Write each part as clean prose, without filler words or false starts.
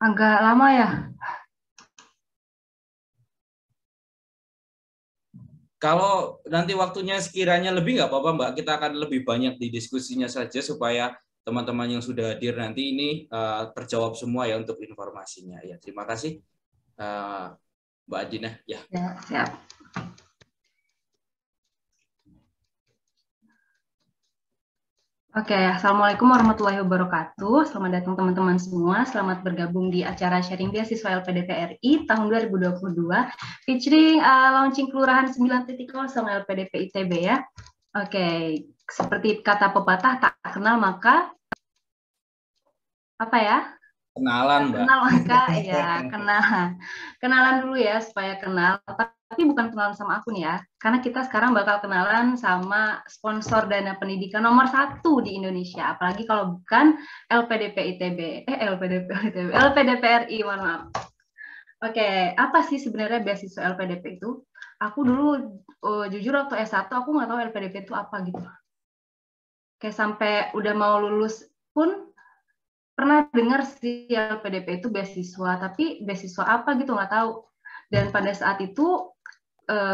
Agak lama ya. Kalau nanti waktunya sekiranya lebih nggak apa-apa Mbak, kita akan lebih banyak di diskusinya saja supaya teman-teman yang sudah hadir nanti ini terjawab semua ya untuk informasinya. Ya, terima kasih Mbak Adina. Ya. Ya, siap. Oke, Assalamualaikum warahmatullahi wabarakatuh. Selamat datang teman-teman semua. Selamat bergabung di acara sharing beasiswa LPDP RI tahun 2022 featuring launching Kelurahan 9.0 LPDP ITB ya. Oke, seperti kata pepatah, tak kenal maka apa ya? Kenalan Mbak. Kenal maka ya kenalan dulu ya supaya kenal. Tapi bukan kenalan sama aku nih ya, karena kita sekarang bakal kenalan sama sponsor dana pendidikan nomor 1 di Indonesia. Apalagi kalau bukan LPDP ITB, LPDP RI, mohon maaf. Oke, apa sih sebenarnya beasiswa LPDP itu? Aku dulu jujur waktu S1 aku nggak tahu LPDP itu apa gitu. Kayak sampai udah mau lulus pun pernah dengar sih LPDP itu beasiswa, tapi beasiswa apa gitu nggak tahu. Dan pada saat itu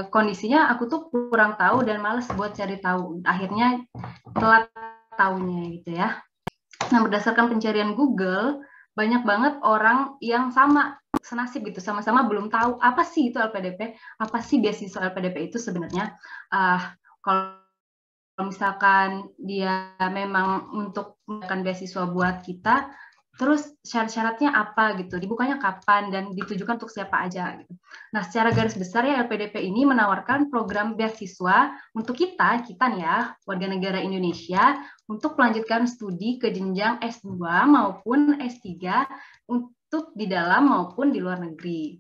kondisinya aku tuh kurang tahu dan males buat cari tahu. Akhirnya telat tahunya gitu ya. Nah, berdasarkan pencarian Google, banyak banget orang yang sama senasib gitu, sama-sama belum tahu apa sih itu LPDP, apa sih beasiswa LPDP itu sebenarnya. Kalau misalkan dia memang untuk menggunakan beasiswa buat kita, terus syarat-syaratnya apa gitu, dibukanya kapan dan ditujukan untuk siapa aja gitu. Nah, secara garis besar ya LPDP ini menawarkan program beasiswa untuk kita nih ya, warga negara Indonesia untuk melanjutkan studi ke jenjang S2 maupun S3 untuk di dalam maupun di luar negeri.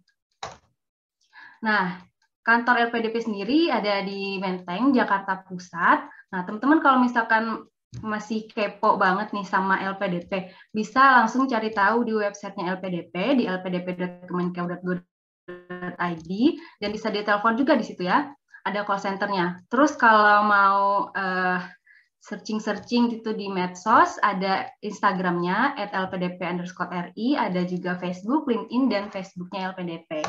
Nah, kantor LPDP sendiri ada di Menteng, Jakarta Pusat. Nah, teman-teman kalau misalkan masih kepo banget nih sama LPDP, bisa langsung cari tahu di websitenya LPDP di lpdp.kemenkeu.go.id dan bisa ditelepon juga di situ ya. Ada call centernya. Terus kalau mau searching gitu di medsos, ada Instagramnya @lpdp_ri, ada juga Facebook, LinkedIn, dan Facebooknya LPDP.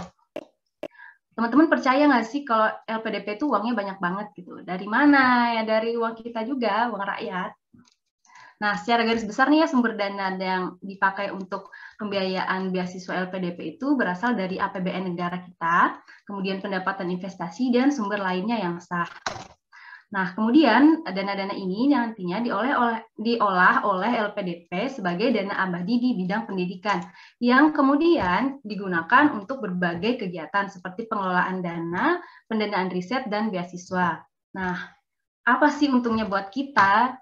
Teman-teman percaya nggak sih kalau LPDP itu uangnya banyak banget gitu? Dari mana? Ya dari uang kita juga, uang rakyat. Nah, secara garis besar nih ya sumber dana yang dipakai untuk pembiayaan beasiswa LPDP itu berasal dari APBN negara kita, kemudian pendapatan investasi, dan sumber lainnya yang sah. Nah, kemudian dana-dana ini nantinya diolah oleh LPDP sebagai dana abadi di bidang pendidikan yang kemudian digunakan untuk berbagai kegiatan seperti pengelolaan dana, pendanaan riset, dan beasiswa. Nah, apa sih untungnya buat kita,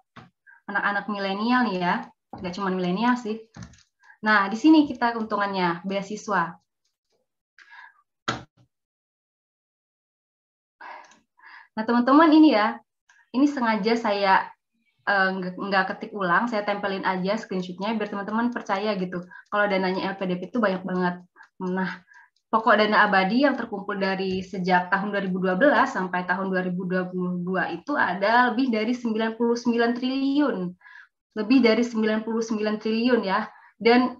anak-anak milenial nih ya? Nggak cuma milenial sih. Nah, di sini kita keuntungannya, beasiswa. Nah, teman-teman ini ya, ini sengaja saya nggak ketik ulang, saya tempelin aja screenshotnya biar teman-teman percaya gitu. Kalau dananya LPDP itu banyak banget. Nah, pokok dana abadi yang terkumpul dari sejak tahun 2012 sampai tahun 2022 itu ada lebih dari 99 triliun. Lebih dari 99 triliun ya. Dan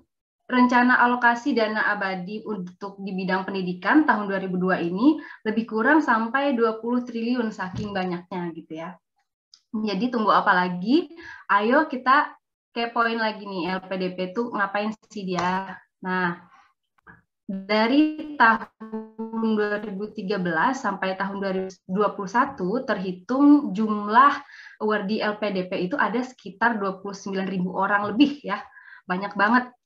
rencana alokasi dana abadi untuk di bidang pendidikan tahun 2002 ini lebih kurang sampai 20 triliun saking banyaknya gitu ya. Jadi tunggu apa lagi? Ayo kita kepoin lagi nih LPDP itu ngapain sih dia. Nah, dari tahun 2013 sampai tahun 2021 terhitung jumlah awardee LPDP itu ada sekitar 29.000 orang lebih ya. Banyak banget.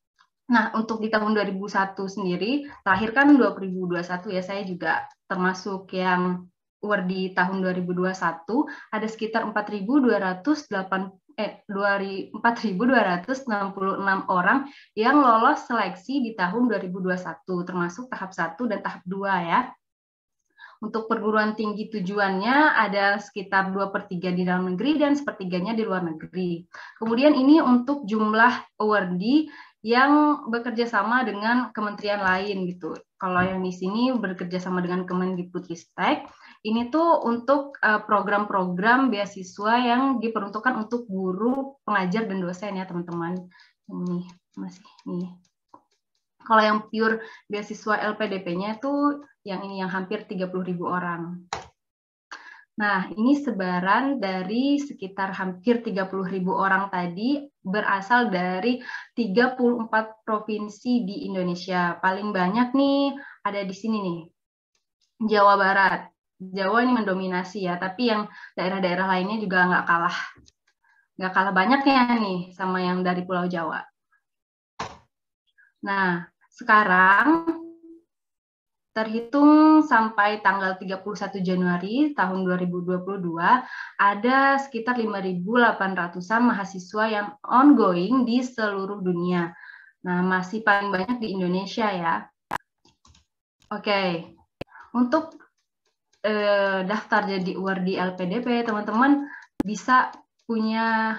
Nah, untuk di tahun 2001 sendiri, terakhir kan 2021 ya, saya juga termasuk yang award di tahun 2021, ada sekitar 4.266 orang yang lolos seleksi di tahun 2021, termasuk tahap 1 dan tahap 2 ya. Untuk perguruan tinggi tujuannya ada sekitar 2/3 di dalam negeri dan 1/3-nya di luar negeri. Kemudian ini untuk jumlah awardee yang bekerja sama dengan kementerian lain gitu. Kalau yang di sini bekerja sama dengan Kemendikbudristek, ini tuh untuk program-program beasiswa yang diperuntukkan untuk guru, pengajar, dan dosen ya teman-teman. Ini masih nih. Kalau yang pure beasiswa LPDP-nya itu yang ini yang hampir 30.000 orang. Nah, ini sebaran dari sekitar hampir 30.000 orang tadi berasal dari 34 provinsi di Indonesia. Paling banyak nih ada di sini nih, Jawa Barat. Jawa ini mendominasi ya, tapi yang daerah-daerah lainnya juga nggak kalah banyaknya nih sama yang dari Pulau Jawa. Nah, sekarang terhitung sampai tanggal 31 Januari tahun 2022, ada sekitar 5.800-an mahasiswa yang ongoing di seluruh dunia. Nah, masih paling banyak di Indonesia ya. Oke, untuk daftar jadi awardee LPDP, teman-teman bisa punya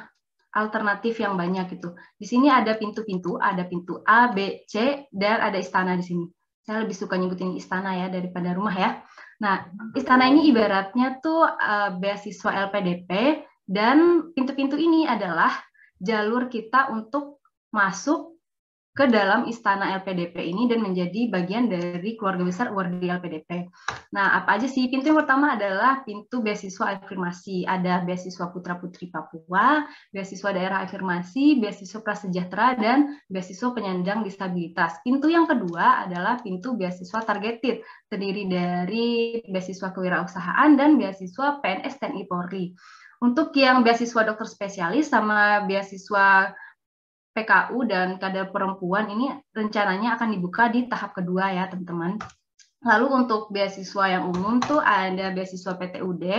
alternatif yang banyak gitu. Di sini ada pintu-pintu, ada pintu A, B, C, dan ada istana di sini. Saya lebih suka nyebutin istana ya daripada rumah ya. Nah, istana ini ibaratnya tuh beasiswa LPDP, dan pintu-pintu ini adalah jalur kita untuk masuk ke dalam istana LPDP ini dan menjadi bagian dari keluarga besar awardee LPDP. Nah, apa aja sih? Pintu yang pertama adalah pintu beasiswa afirmasi. Ada beasiswa putra-putri Papua, beasiswa daerah afirmasi, beasiswa prasejahtera, dan beasiswa penyandang disabilitas. Pintu yang kedua adalah pintu beasiswa targeted, terdiri dari beasiswa kewirausahaan dan beasiswa PNS TNI Polri. Untuk yang beasiswa dokter spesialis sama beasiswa PKU dan kader perempuan ini rencananya akan dibuka di tahap kedua ya teman-teman. Lalu untuk beasiswa yang umum tuh ada beasiswa PTUD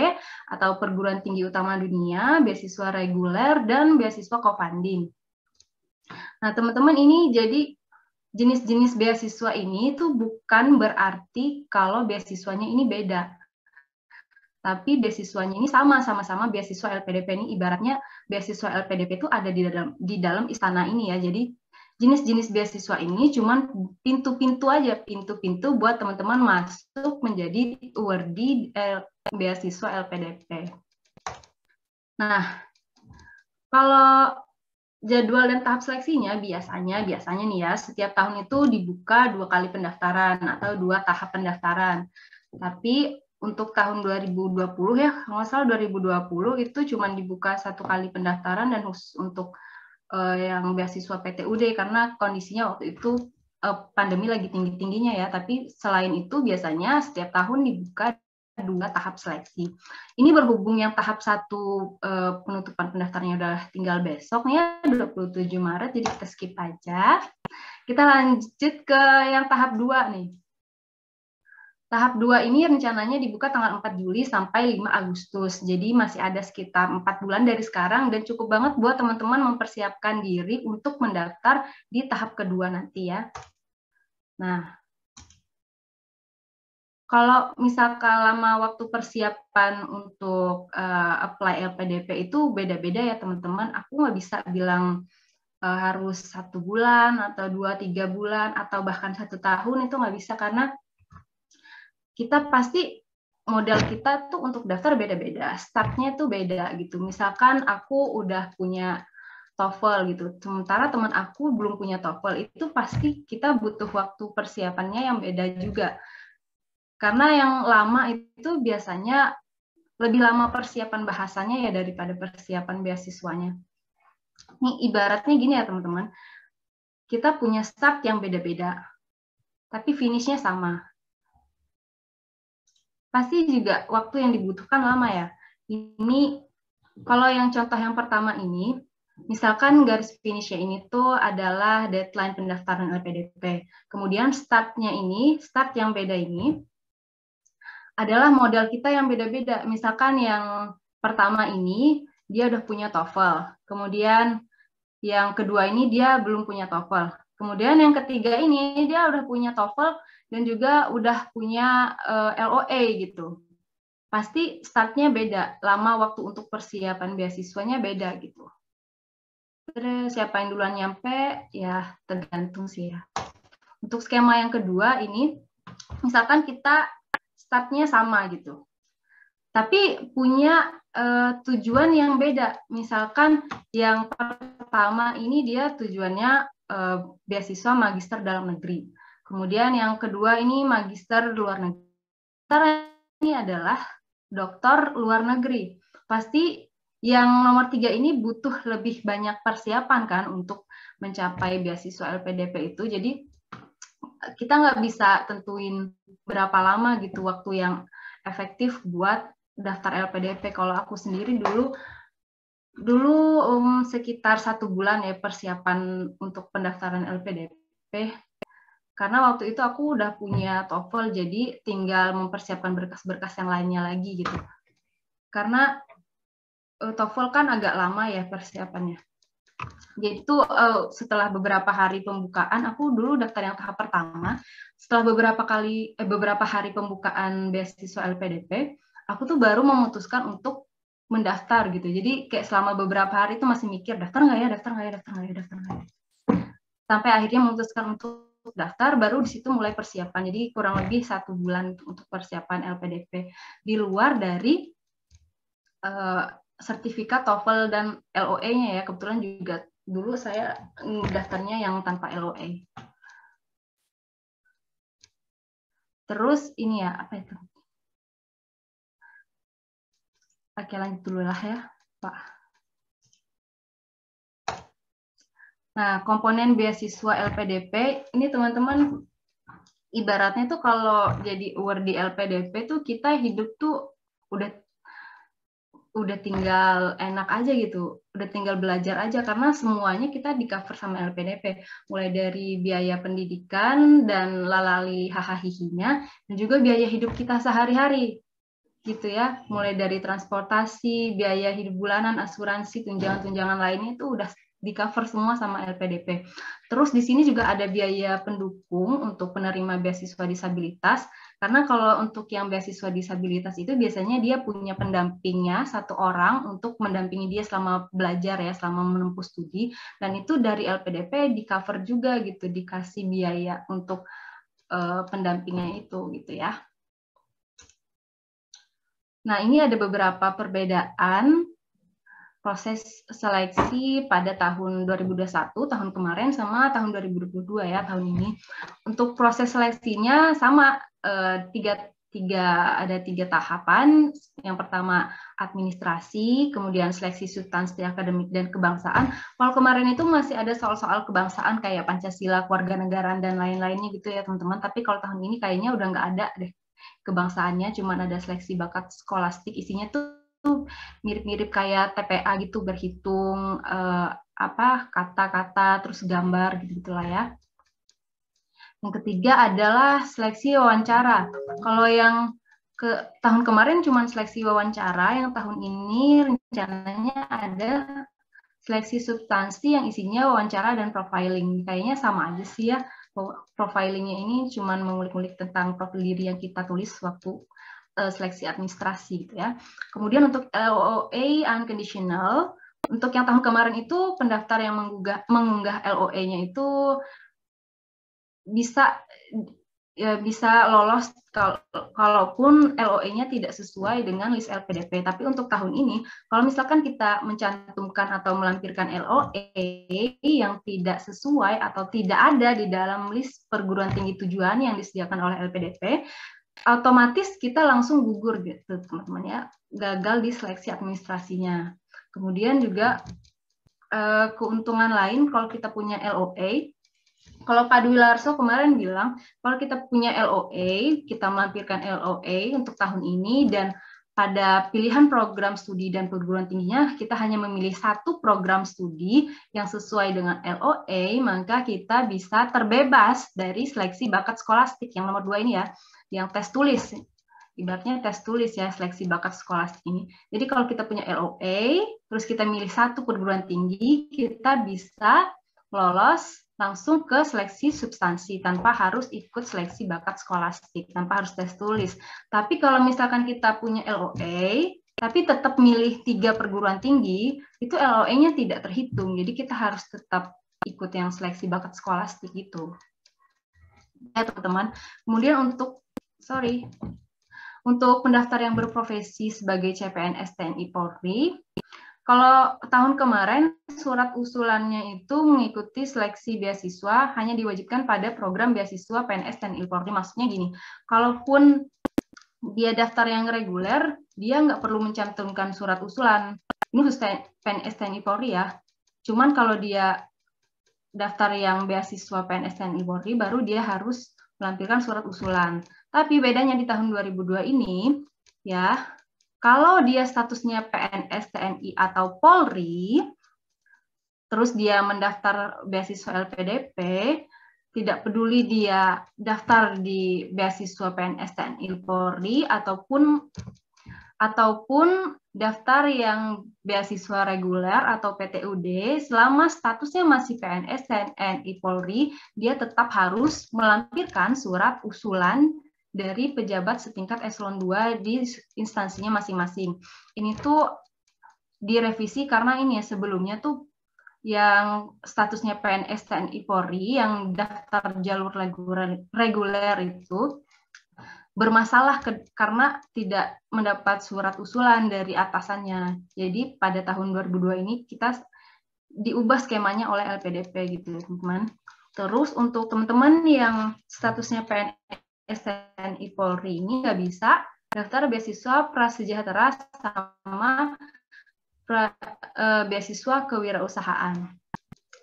atau Perguruan Tinggi Utama Dunia, beasiswa reguler, dan beasiswa co-funding. Nah teman-teman, ini jadi jenis-jenis beasiswa ini tuh bukan berarti kalau beasiswanya ini beda. Tapi beasiswanya ini sama-sama beasiswa LPDP ini, ibaratnya beasiswa LPDP itu ada di dalam istana ini ya. Jadi jenis-jenis beasiswa ini cuman pintu-pintu aja, pintu-pintu buat teman-teman masuk menjadi awardee beasiswa LPDP. Nah, kalau jadwal dan tahap seleksinya biasanya nih ya, setiap tahun itu dibuka 2 kali pendaftaran atau 2 tahap pendaftaran. Tapi untuk tahun 2020 ya, kalau nggak salah 2020 itu cuma dibuka 1 kali pendaftaran, dan khusus untuk yang beasiswa PTUD karena kondisinya waktu itu pandemi lagi tinggi-tingginya ya. Tapi selain itu biasanya setiap tahun dibuka 2 tahap seleksi. Ini berhubung yang tahap 1 penutupan pendaftarannya udah tinggal besok ya, 27 Maret, jadi kita skip aja. Kita lanjut ke yang tahap 2 nih. Tahap 2 ini rencananya dibuka tanggal 4 Juli sampai 5 Agustus. Jadi masih ada sekitar 4 bulan dari sekarang, dan cukup banget buat teman-teman mempersiapkan diri untuk mendaftar di tahap kedua nanti ya. Nah, kalau misalkan lama waktu persiapan untuk apply LPDP itu beda-beda ya teman-teman. Aku nggak bisa bilang harus 1 bulan atau 2-3 bulan atau bahkan 1 tahun, itu nggak bisa, karena kita pasti modal kita tuh untuk daftar beda-beda, startnya tuh beda gitu. Misalkan aku udah punya TOEFL gitu, sementara teman aku belum punya TOEFL, itu pasti kita butuh waktu persiapannya yang beda juga. Karena yang lama itu biasanya lebih lama persiapan bahasanya ya daripada persiapan beasiswanya. Ini ibaratnya gini ya teman-teman, kita punya start yang beda-beda, tapi finishnya sama. Pasti juga waktu yang dibutuhkan lama ya. Ini kalau yang contoh yang pertama ini, misalkan garis finishnya ini tuh adalah deadline pendaftaran LPDP. Kemudian startnya ini, start yang beda ini adalah modal kita yang beda-beda. Misalkan yang pertama ini dia udah punya TOEFL, kemudian yang kedua ini dia belum punya TOEFL, kemudian yang ketiga ini dia udah punya TOEFL dan juga udah punya LOA gitu. Pasti startnya beda, lama waktu untuk persiapan beasiswanya beda gitu. Terus siapa yang duluan nyampe ya tergantung sih ya. Untuk skema yang kedua ini, misalkan kita startnya sama gitu, tapi punya tujuan yang beda. Misalkan yang pertama ini dia tujuannya beasiswa magister dalam negeri. Kemudian yang kedua ini magister luar negeri. Ini adalah doktor luar negeri. Pasti yang nomor 3 ini butuh lebih banyak persiapan kan untuk mencapai beasiswa LPDP itu. Jadi kita nggak bisa tentuin berapa lama gitu waktu yang efektif buat daftar LPDP. Kalau aku sendiri dulu sekitar 1 bulan ya persiapan untuk pendaftaran LPDP. Karena waktu itu aku udah punya TOEFL, jadi tinggal mempersiapkan berkas-berkas yang lainnya lagi gitu. Karena TOEFL kan agak lama ya persiapannya. Jadi itu setelah beberapa hari pembukaan, aku dulu daftar yang tahap pertama. Setelah beberapa hari pembukaan beasiswa LPDP, aku tuh baru memutuskan untuk mendaftar gitu. Jadi kayak selama beberapa hari itu masih mikir daftar nggak ya. Sampai akhirnya memutuskan untuk daftar, baru di situ mulai persiapan. Jadi kurang lebih 1 bulan untuk persiapan LPDP di luar dari sertifikat TOEFL dan LOE-nya ya. Kebetulan juga dulu saya daftarnya yang tanpa LOE. Terus ini ya, apa itu? Oke, lanjut dulu lah ya, Pak. Nah, komponen beasiswa LPDP, ini teman-teman ibaratnya tuh kalau jadi award di LPDP tuh kita hidup tuh udah tinggal enak aja gitu, udah tinggal belajar aja karena semuanya kita di cover sama LPDP, mulai dari biaya pendidikan dan lalali hahahihinya, dan juga biaya hidup kita sehari-hari gitu ya, mulai dari transportasi, biaya hidup bulanan, asuransi, tunjangan-tunjangan lainnya itu udah di cover semua sama LPDP. Terus di sini juga ada biaya pendukung untuk penerima beasiswa disabilitas, karena kalau untuk yang beasiswa disabilitas itu biasanya dia punya pendampingnya 1 orang untuk mendampingi dia selama belajar ya, selama menempuh studi, dan itu dari LPDP di cover juga gitu, dikasih biaya untuk pendampingnya itu gitu ya. Nah, ini ada beberapa perbedaan proses seleksi pada tahun 2021, tahun kemarin, sama tahun 2022 ya, tahun ini. Untuk proses seleksinya sama, ada tiga tahapan. Yang pertama administrasi, kemudian seleksi substansi akademik dan kebangsaan. Kalau kemarin itu masih ada soal-soal kebangsaan kayak Pancasila, kewarganegaraan, dan lain-lainnya gitu ya teman-teman. Tapi kalau tahun ini kayaknya udah nggak ada deh kebangsaannya, cuman ada seleksi bakat skolastik, isinya tuh mirip-mirip kayak TPA gitu, berhitung kata-kata terus gambar gitu lah ya. Yang ketiga adalah seleksi wawancara. Kalau yang tahun kemarin cuma seleksi wawancara, yang tahun ini rencananya ada seleksi substansi yang isinya wawancara dan profiling. Kayaknya sama aja sih ya. Profilingnya ini cuma mengulik-ulik tentang profil diri yang kita tulis waktu seleksi administrasi gitu ya. Kemudian untuk LOA unconditional, untuk yang tahun kemarin itu pendaftar yang mengunggah LOA-nya itu bisa lolos kalaupun LOE-nya tidak sesuai dengan list LPDP. Tapi untuk tahun ini, kalau misalkan kita mencantumkan atau melampirkan LOE yang tidak sesuai atau tidak ada di dalam list perguruan tinggi tujuan yang disediakan oleh LPDP, otomatis kita langsung gugur gitu teman-teman ya, gagal di seleksi administrasinya. Kemudian juga keuntungan lain kalau kita punya LOA, kalau Pak Dwi Larso kemarin bilang kalau kita punya LOA, kita melampirkan LOA untuk tahun ini, dan pada pilihan program studi dan perguruan tingginya kita hanya memilih 1 program studi yang sesuai dengan LOA, maka kita bisa terbebas dari seleksi bakat skolastik yang nomor 2 ini ya, yang tes tulis. Ibaratnya tes tulis ya, seleksi bakat skolastik ini. Jadi kalau kita punya LOA, terus kita milih 1 perguruan tinggi, kita bisa lolos langsung ke seleksi substansi tanpa harus ikut seleksi bakat skolastik, tanpa harus tes tulis. Tapi kalau misalkan kita punya LOA, tapi tetap milih 3 perguruan tinggi, itu LOA-nya tidak terhitung. Jadi kita harus tetap ikut yang seleksi bakat skolastik itu. Ya teman-teman. Kemudian untuk pendaftar yang berprofesi sebagai CPNS TNI Polri, Kalau tahun kemarin surat usulannya itu mengikuti seleksi beasiswa hanya diwajibkan pada program beasiswa PNS dan Polri. Maksudnya gini, kalaupun dia daftar yang reguler, dia nggak perlu mencantumkan surat usulan. Ini khusus PNS dan Polri ya. Cuman kalau dia daftar yang beasiswa PNS dan Polri, baru dia harus melampirkan surat usulan. Tapi bedanya di tahun 2002 ini, ya, kalau dia statusnya PNS, TNI, atau Polri, terus dia mendaftar beasiswa LPDP, tidak peduli dia daftar di beasiswa PNS, TNI, Polri, ataupun daftar yang beasiswa reguler atau PTUD, selama statusnya masih PNS, TNI, Polri, dia tetap harus melampirkan surat usulan dari pejabat setingkat eselon 2 di instansinya masing-masing. Ini tuh direvisi karena ini ya, sebelumnya tuh yang statusnya PNS, TNI, Polri yang daftar jalur reguler itu bermasalah karena tidak mendapat surat usulan dari atasannya. Jadi pada tahun 2002 ini kita diubah skemanya oleh LPDP gitu, teman-teman. Terus untuk teman-teman yang statusnya PNS, TNI, Polri ini nggak bisa daftar beasiswa prasejahtera sama beasiswa kewirausahaan.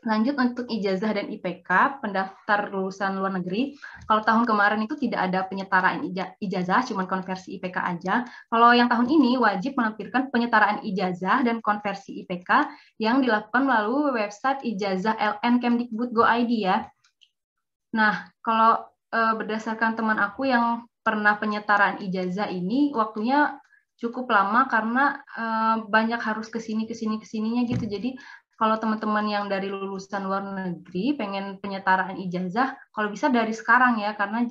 Lanjut untuk ijazah dan IPK, pendaftar lulusan luar negeri. Kalau tahun kemarin itu tidak ada penyetaraan ijazah, cuma konversi IPK aja. Kalau yang tahun ini wajib melampirkan penyetaraan ijazah dan konversi IPK yang dilakukan melalui website ijazah LN Kemdikbud.go.id ya. Nah, kalau berdasarkan teman aku yang pernah penyetaraan ijazah ini, waktunya cukup lama karena banyak harus kesininya gitu. Jadi kalau teman-teman yang dari lulusan luar negeri pengen penyetaraan ijazah, kalau bisa dari sekarang ya, karena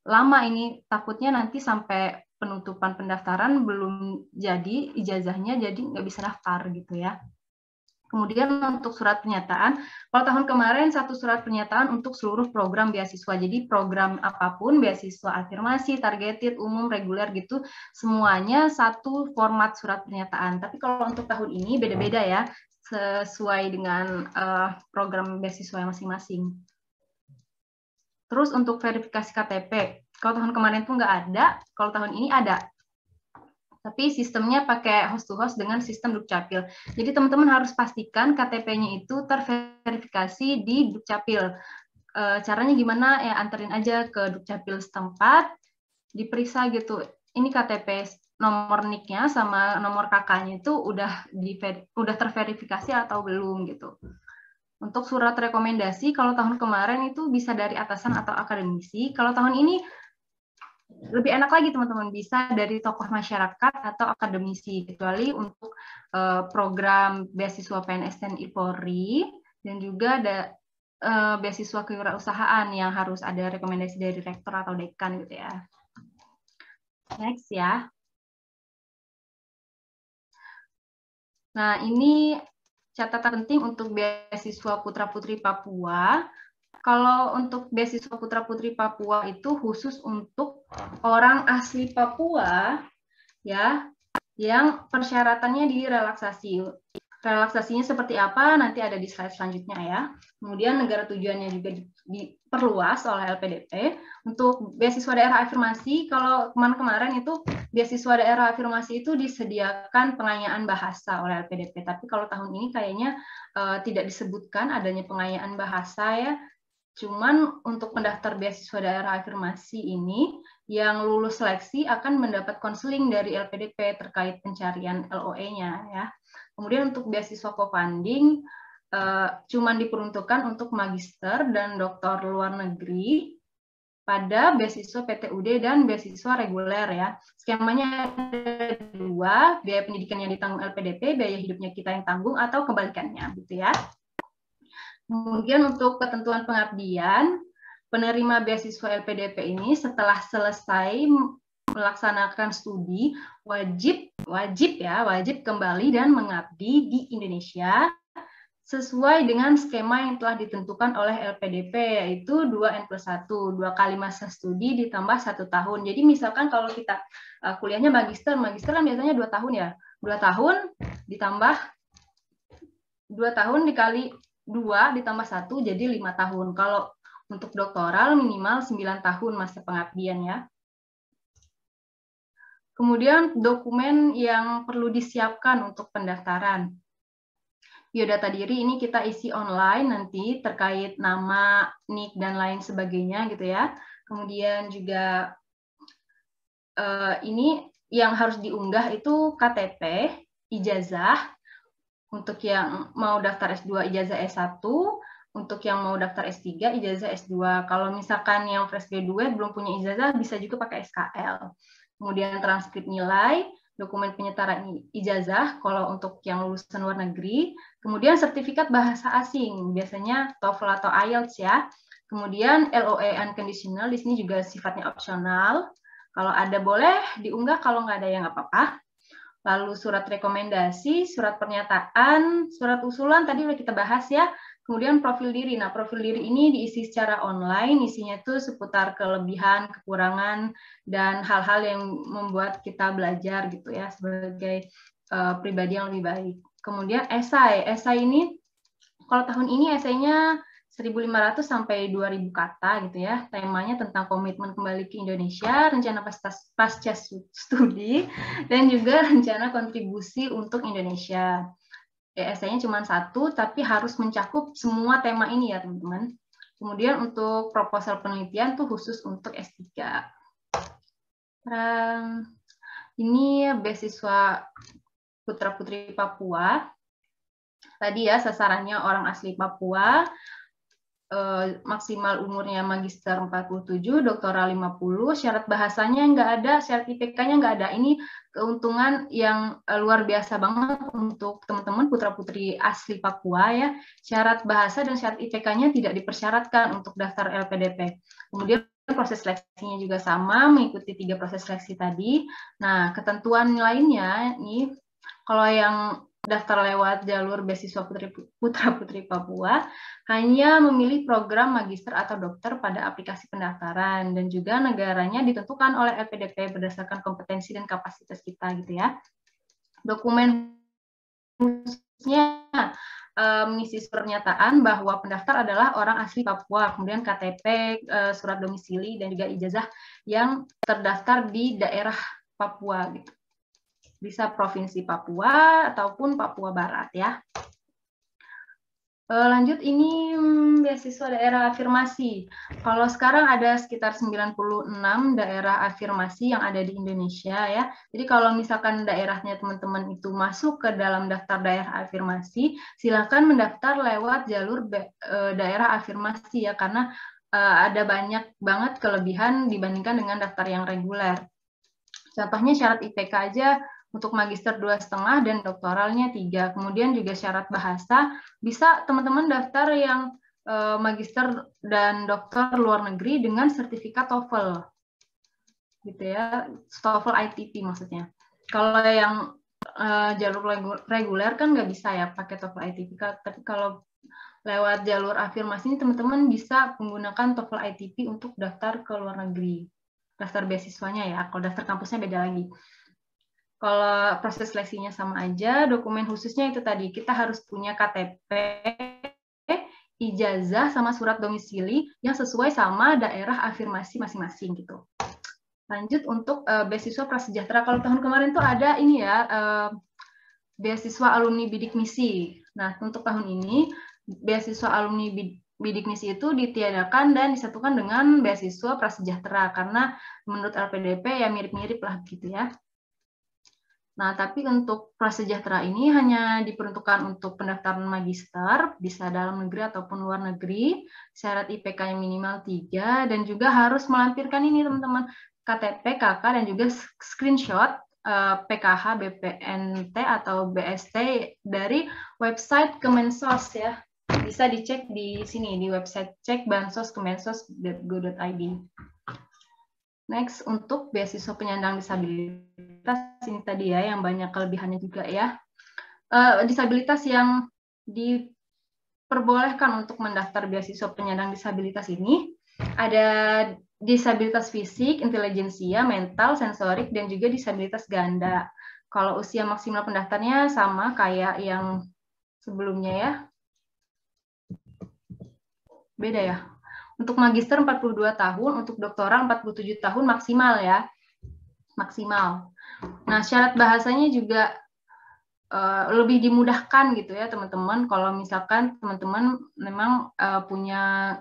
lama ini takutnya nanti sampai penutupan pendaftaran belum jadi ijazahnya, jadi nggak bisa daftar gitu ya. Kemudian untuk surat pernyataan, kalau tahun kemarin satu surat pernyataan untuk seluruh program beasiswa. Jadi program apapun, beasiswa afirmasi, targeted, umum, reguler gitu, semuanya satu format surat pernyataan. Tapi kalau untuk tahun ini beda-beda ya, sesuai dengan program beasiswa masing-masing. Terus untuk verifikasi KTP, kalau tahun kemarin tuh nggak ada, kalau tahun ini ada. Tapi sistemnya pakai host to host dengan sistem Dukcapil. Jadi teman-teman harus pastikan KTP-nya itu terverifikasi di Dukcapil. Caranya gimana? Ya anterin aja ke Dukcapil setempat, diperiksa gitu. Ini KTP nomor NIK-nya sama nomor KK-nya itu udah terverifikasi atau belum gitu. Untuk surat rekomendasi, kalau tahun kemarin itu bisa dari atasan atau akademisi. Kalau tahun ini lebih enak lagi teman-teman, bisa dari tokoh masyarakat atau akademisi, kecuali untuk program beasiswa PNS dan Polri, dan juga ada beasiswa kewirausahaan yang harus ada rekomendasi dari rektor atau dekan gitu ya. Next ya. Nah, ini catatan penting untuk beasiswa putra-putri Papua. Kalau untuk beasiswa putra-putri Papua itu khusus untuk orang asli Papua ya, yang persyaratannya direlaksasi. Relaksasinya seperti apa nanti ada di slide selanjutnya ya. Kemudian negara tujuannya juga diperluas oleh LPDP. Untuk beasiswa daerah afirmasi, kalau kemarin itu beasiswa daerah afirmasi itu disediakan pengayaan bahasa oleh LPDP. Tapi kalau tahun ini kayaknya tidak disebutkan adanya pengayaan bahasa ya. Cuman untuk pendaftar beasiswa daerah afirmasi ini, yang lulus seleksi akan mendapat konseling dari LPDP terkait pencarian LOE-nya ya. Kemudian untuk beasiswa co-funding, cuman diperuntukkan untuk magister dan doktor luar negeri pada beasiswa PTUD dan beasiswa reguler ya. Skemanya ada dua, biaya pendidikan yang ditanggung LPDP, biaya hidupnya kita yang tanggung atau kebalikannya gitu ya. Kemudian untuk ketentuan pengabdian, penerima beasiswa LPDP ini setelah selesai melaksanakan studi wajib kembali dan mengabdi di Indonesia sesuai dengan skema yang telah ditentukan oleh LPDP, yaitu 2N+1, 2 kali masa studi ditambah 1 tahun. Jadi misalkan kalau kita kuliahnya magister kan biasanya 2 tahun ya, 2 tahun ditambah 2 tahun dikali 2 ditambah 1 jadi 5 tahun. Kalau untuk doktoral minimal 9 tahun masa pengabdian ya. Kemudian dokumen yang perlu disiapkan untuk pendaftaran. Biodata diri ini kita isi online nanti terkait nama, NIK, dan lain sebagainya gitu ya. Kemudian juga ini yang harus diunggah itu KTP, ijazah, untuk yang mau daftar S2 ijazah S1, untuk yang mau daftar S3 ijazah S2. Kalau misalkan yang fresh graduate belum punya ijazah bisa juga pakai SKL. Kemudian transkrip nilai, dokumen penyetaraan ijazah kalau untuk yang lulusan luar negeri, kemudian sertifikat bahasa asing, biasanya TOEFL atau IELTS ya. Kemudian LOA unconditional, di sini juga sifatnya opsional. Kalau ada boleh diunggah, kalau nggak ada ya nggak apa-apa. Lalu surat rekomendasi, surat pernyataan, surat usulan tadi udah kita bahas ya. Kemudian profil diri. Nah, profil diri ini diisi secara online, isinya itu seputar kelebihan, kekurangan, dan hal-hal yang membuat kita belajar gitu ya sebagai pribadi yang lebih baik. Kemudian esai. Esai ini kalau tahun ini esainya 1.500 sampai 2.000 kata gitu ya. Temanya tentang komitmen kembali ke Indonesia, rencana pasca studi, dan juga rencana kontribusi untuk Indonesia. Esainya cuma 1, tapi harus mencakup semua tema ini ya teman-teman. Kemudian untuk proposal penelitian tuh khusus untuk S3. Ini beasiswa putra-putri Papua. Tadi ya sasarannya orang asli Papua, maksimal umurnya magister 47, doktoral 50, syarat bahasanya nggak ada, syarat IPK-nya nggak ada. Ini keuntungan yang luar biasa banget untuk teman-teman putra-putri asli Papua ya. Syarat bahasa dan syarat IPK-nya tidak dipersyaratkan untuk daftar LPDP. Kemudian proses seleksinya juga sama, mengikuti 3 proses seleksi tadi. Nah, ketentuan lainnya nih, kalau yang daftar lewat jalur beasiswa putra-putri Papua hanya memilih program magister atau dokter pada aplikasi pendaftaran, dan juga negaranya ditentukan oleh LPDP berdasarkan kompetensi dan kapasitas kita gitu ya. Dokumen khususnya mengisi pernyataan bahwa pendaftar adalah orang asli Papua, kemudian KTP, surat domisili, dan juga ijazah yang terdaftar di daerah Papua gitu. Bisa Provinsi Papua ataupun Papua Barat ya. Lanjut, ini beasiswa daerah afirmasi. Kalau sekarang ada sekitar 96 daerah afirmasi yang ada di Indonesia ya. Jadi kalau misalkan daerahnya teman-teman itu masuk ke dalam daftar daerah afirmasi, silakan mendaftar lewat jalur daerah afirmasi ya, karena ada banyak banget kelebihan dibandingkan dengan daftar yang reguler. Contohnya syarat IPK aja untuk magister 2,5 dan doktoralnya 3. Kemudian juga syarat bahasa, bisa teman-teman daftar yang magister dan doktor luar negeri dengan sertifikat TOEFL. Gitu ya, TOEFL ITP maksudnya. Kalau yang jalur reguler kan nggak bisa ya pakai TOEFL ITP, tapi kalau lewat jalur afirmasi ini teman-teman bisa menggunakan TOEFL ITP untuk daftar ke luar negeri. Daftar beasiswanya ya, kalau daftar kampusnya beda lagi. Kalau proses seleksinya sama aja, dokumen khususnya itu tadi, kita harus punya KTP, ijazah, sama surat domisili yang sesuai sama daerah afirmasi masing-masing gitu. Lanjut untuk beasiswa prasejahtera. Kalau tahun kemarin tuh ada ini ya, beasiswa alumni bidik misi. Nah, untuk tahun ini, beasiswa alumni bidik misi itu ditiadakan dan disatukan dengan beasiswa prasejahtera, karena menurut LPDP ya mirip-mirip lah gitu ya. Nah, tapi untuk prasejahtera ini hanya diperuntukkan untuk pendaftaran magister, bisa dalam negeri ataupun luar negeri, syarat IPK yang minimal 3, dan juga harus melampirkan ini teman-teman, KTP, KK, dan juga screenshot PKH, BPNT, atau BST dari website Kemensos ya. Bisa dicek di sini, di website cek bansos.kemensos.go.id. Next, untuk beasiswa penyandang disabilitas, ini tadi ya yang banyak kelebihannya juga ya. Disabilitas yang diperbolehkan untuk mendaftar beasiswa penyandang disabilitas ini ada disabilitas fisik, intelijensia, mental, sensorik, dan juga disabilitas ganda. Kalau usia maksimal pendaftarnya sama kayak yang sebelumnya ya. Beda ya. Untuk magister 42 tahun, untuk doktoral 47 tahun maksimal ya. Maksimal. Nah, syarat bahasanya juga lebih dimudahkan gitu ya teman-teman. Kalau misalkan teman-teman memang punya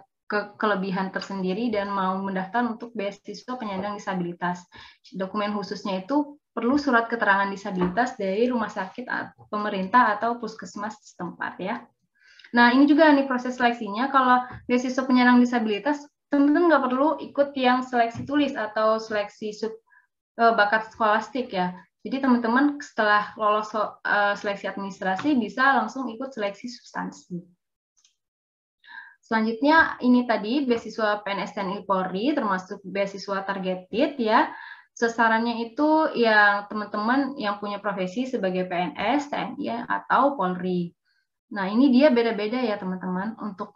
kelebihan tersendiri dan mau mendaftar untuk beasiswa penyandang disabilitas. Dokumen khususnya itu perlu surat keterangan disabilitas dari rumah sakit pemerintah atau puskesmas setempat ya. Nah, ini juga nih proses seleksinya. Kalau beasiswa penyandang disabilitas, teman-teman nggak perlu ikut yang seleksi tulis atau seleksi bakat skolastik ya. Jadi teman-teman setelah lolos seleksi administrasi bisa langsung ikut seleksi substansi. Selanjutnya ini tadi beasiswa PNS TNI Polri termasuk beasiswa targeted ya. Sasarannya itu yang teman-teman yang punya profesi sebagai PNS, TNI atau Polri. Nah, ini dia beda-beda ya teman-teman. Untuk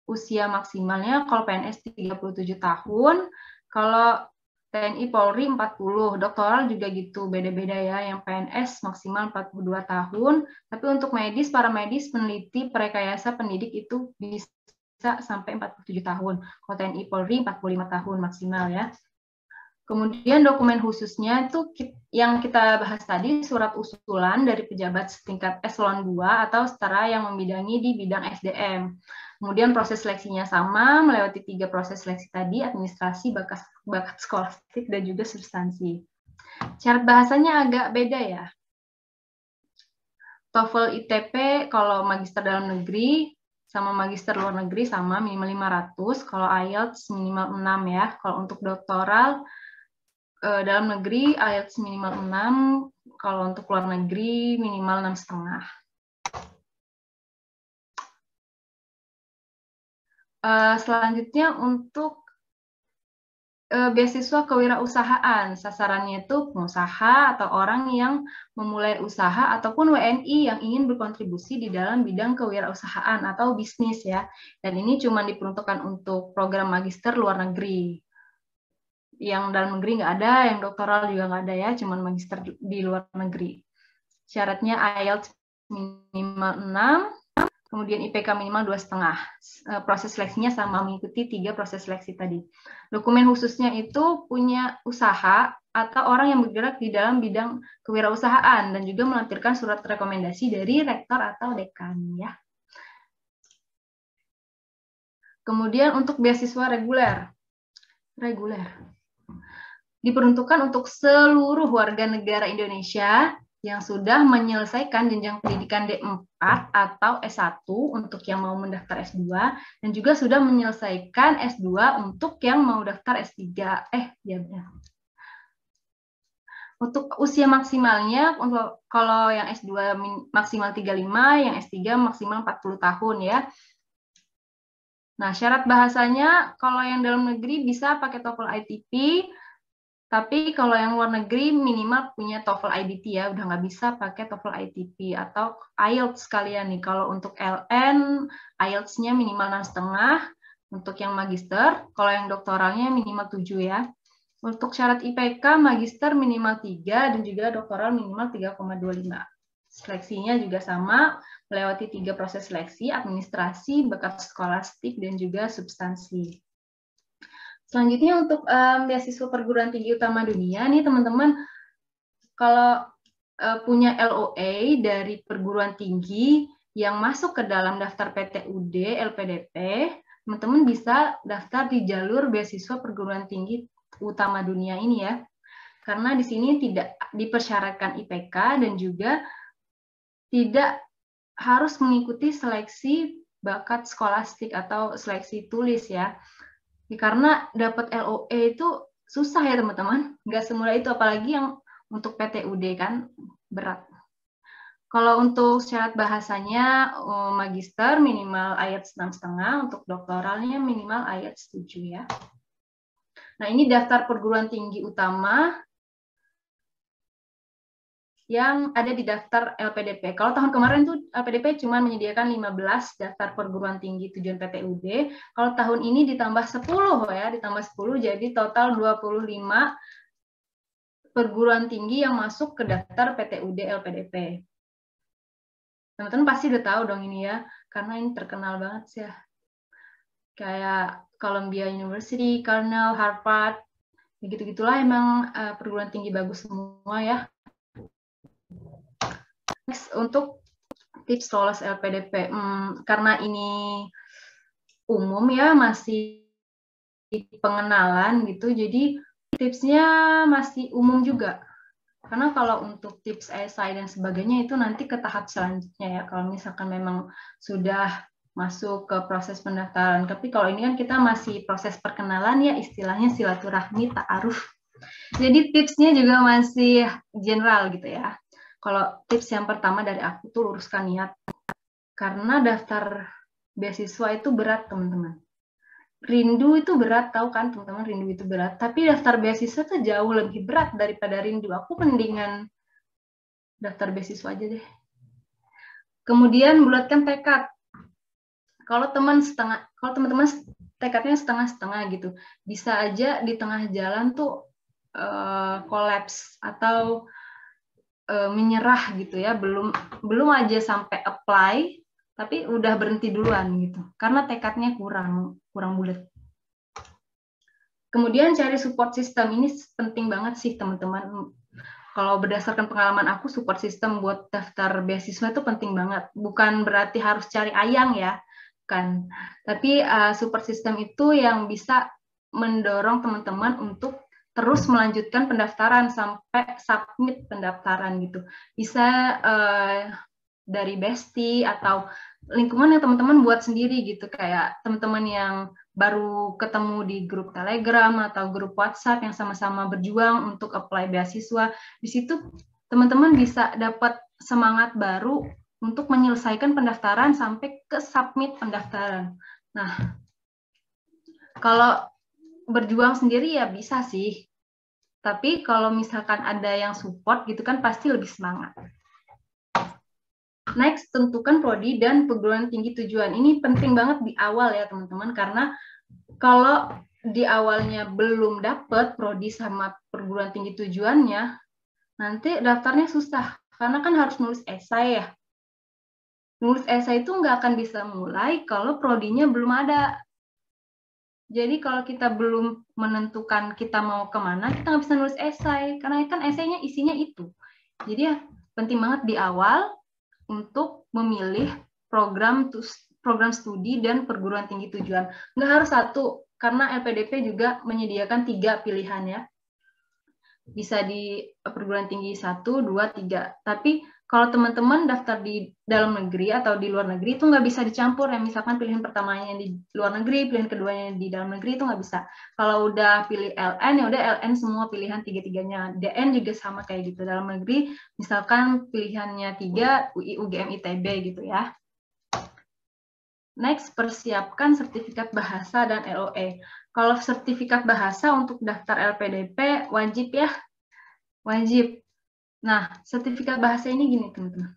usia maksimalnya kalau PNS 37 tahun, kalau TNI Polri 40, doktoral juga gitu, beda-beda ya. Yang PNS maksimal 42 tahun, tapi untuk medis, para medis, peneliti, perekayasa pendidik itu bisa sampai 47 tahun. Kalau TNI Polri 45 tahun maksimal ya. Kemudian dokumen khususnya itu yang kita bahas tadi, surat usulan dari pejabat setingkat eselon 2 atau setara yang membidangi di bidang SDM. Kemudian proses seleksinya sama, melewati 3 proses seleksi tadi, administrasi, bakat skolastik, dan juga substansi. Syarat bahasanya agak beda ya. TOEFL ITP kalau magister dalam negeri sama magister luar negeri sama minimal 500, kalau IELTS minimal 6 ya. Kalau untuk doktoral dalam negeri IELTS minimal 6, kalau untuk luar negeri minimal 6,5. Selanjutnya untuk beasiswa kewirausahaan, sasarannya itu pengusaha atau orang yang memulai usaha ataupun WNI yang ingin berkontribusi di dalam bidang kewirausahaan atau bisnis ya. Dan ini cuma diperuntukkan untuk program magister luar negeri. Yang dalam negeri nggak ada, yang doktoral juga nggak ada ya, cuma magister di luar negeri. Syaratnya IELTS minimal 6, kemudian IPK minimal 2,5. Proses seleksinya sama, mengikuti 3 proses seleksi tadi. Dokumen khususnya itu punya usaha atau orang yang bergerak di dalam bidang kewirausahaan dan juga melampirkan surat rekomendasi dari rektor atau dekan ya. Kemudian untuk beasiswa reguler diperuntukkan untuk seluruh warga negara Indonesia yang sudah menyelesaikan jenjang pendidikan D4 atau S1 untuk yang mau mendaftar S2 dan juga sudah menyelesaikan S2 untuk yang mau daftar S3. Untuk usia maksimalnya untuk kalau yang S2 maksimal 35, yang S3 maksimal 40 tahun ya. Nah, syarat bahasanya kalau yang dalam negeri bisa pakai TOEFL ITP. Tapi kalau yang luar negeri minimal punya TOEFL IBT ya, udah nggak bisa pakai TOEFL ITP atau IELTS sekalian nih. Kalau untuk LN, IELTS-nya minimal 6,5 untuk yang magister. Kalau yang doktoralnya minimal 7 ya. Untuk syarat IPK, magister minimal 3 dan juga doktoral minimal 3,25. Seleksinya juga sama, melewati 3 proses seleksi, administrasi, bakat skolastik, dan juga substansi. Selanjutnya untuk beasiswa perguruan tinggi utama dunia nih teman-teman, kalau punya LOA dari perguruan tinggi yang masuk ke dalam daftar PTUD, LPDP, teman-teman bisa daftar di jalur beasiswa perguruan tinggi utama dunia ini ya. Karena di sini tidak dipersyaratkan IPK dan juga tidak harus mengikuti seleksi bakat skolastik atau seleksi tulis ya. Karena dapat LOA itu susah ya teman-teman, nggak semudah itu, apalagi yang untuk PTUD kan berat. Kalau untuk syarat bahasanya magister minimal IELTS 6,5, untuk doktoralnya minimal IELTS 7 ya. Nah ini daftar perguruan tinggi utama yang ada di daftar LPDP. Kalau tahun kemarin tuh LPDP cuma menyediakan 15 daftar perguruan tinggi tujuan PTUD. Kalau tahun ini ditambah 10 ya, ditambah 10 jadi total 25 perguruan tinggi yang masuk ke daftar PTUD LPDP. Teman-teman pasti udah tahu dong ini ya, karena ini terkenal banget sih ya. Kayak Columbia University, Cornell, Harvard, gitu-gitulah emang perguruan tinggi bagus semua ya. Next, untuk tips lolos LPDP, karena ini umum ya, masih pengenalan gitu, jadi tipsnya masih umum juga. Karena kalau untuk tips esai dan sebagainya itu nanti ke tahap selanjutnya ya, kalau misalkan memang sudah masuk ke proses pendaftaran. Tapi kalau ini kan kita masih proses perkenalan ya, istilahnya silaturahmi, ta'aruf. Jadi tipsnya juga masih general gitu ya. Kalau tips yang pertama dari aku tuh luruskan niat. Karena daftar beasiswa itu berat, teman-teman. Rindu itu berat, tahu kan teman-teman, rindu itu berat. Tapi daftar beasiswa tuh jauh lebih berat daripada rindu. Aku mendingan daftar beasiswa aja deh. Kemudian bulatkan tekad. Kalau teman-teman tekadnya setengah-setengah gitu, bisa aja di tengah jalan tuh kolaps atau menyerah gitu ya, belum aja sampai apply tapi udah berhenti duluan gitu karena tekadnya kurang bulat. Kemudian cari support system, ini penting banget sih teman-teman. Kalau berdasarkan pengalaman aku, support system buat daftar beasiswa itu penting banget. Bukan berarti harus cari ayang ya, kan. Tapi support system itu yang bisa mendorong teman-teman untuk terus melanjutkan pendaftaran sampai submit pendaftaran gitu. Bisa dari bestie atau lingkungan yang teman-teman buat sendiri gitu, kayak teman-teman yang baru ketemu di grup Telegram atau grup WhatsApp yang sama-sama berjuang untuk apply beasiswa. Di situ teman-teman bisa dapat semangat baru untuk menyelesaikan pendaftaran sampai ke submit pendaftaran. Nah, kalau berjuang sendiri ya bisa sih. Tapi kalau misalkan ada yang support gitu kan pasti lebih semangat. Next, tentukan prodi dan perguruan tinggi tujuan. Ini penting banget di awal ya teman-teman, karena kalau di awalnya belum dapat prodi sama perguruan tinggi tujuannya, nanti daftarnya susah. Karena kan harus nulis esai ya. Nulis esai itu nggak akan bisa mulai kalau prodinya belum ada. Jadi kalau kita belum menentukan kita mau kemana, kita nggak bisa nulis esai. Karena kan esainya isinya itu. Jadi ya penting banget di awal untuk memilih program studi dan perguruan tinggi tujuan. Nggak harus satu, karena LPDP juga menyediakan 3 pilihan ya. Bisa di perguruan tinggi 1, 2, 3. Tapi kalau teman-teman daftar di dalam negeri atau di luar negeri itu nggak bisa dicampur ya. Misalkan pilihan pertamanya di luar negeri, pilihan keduanya di dalam negeri itu nggak bisa. Kalau udah pilih LN ya udah LN semua pilihan 3-3-nya. DN juga sama kayak gitu. Dalam negeri misalkan pilihannya 3 UI, UGM, ITB gitu ya. Next, persiapkan sertifikat bahasa dan LOE. Kalau sertifikat bahasa untuk daftar LPDP wajib ya. Wajib. Nah, sertifikat bahasa ini gini teman-teman.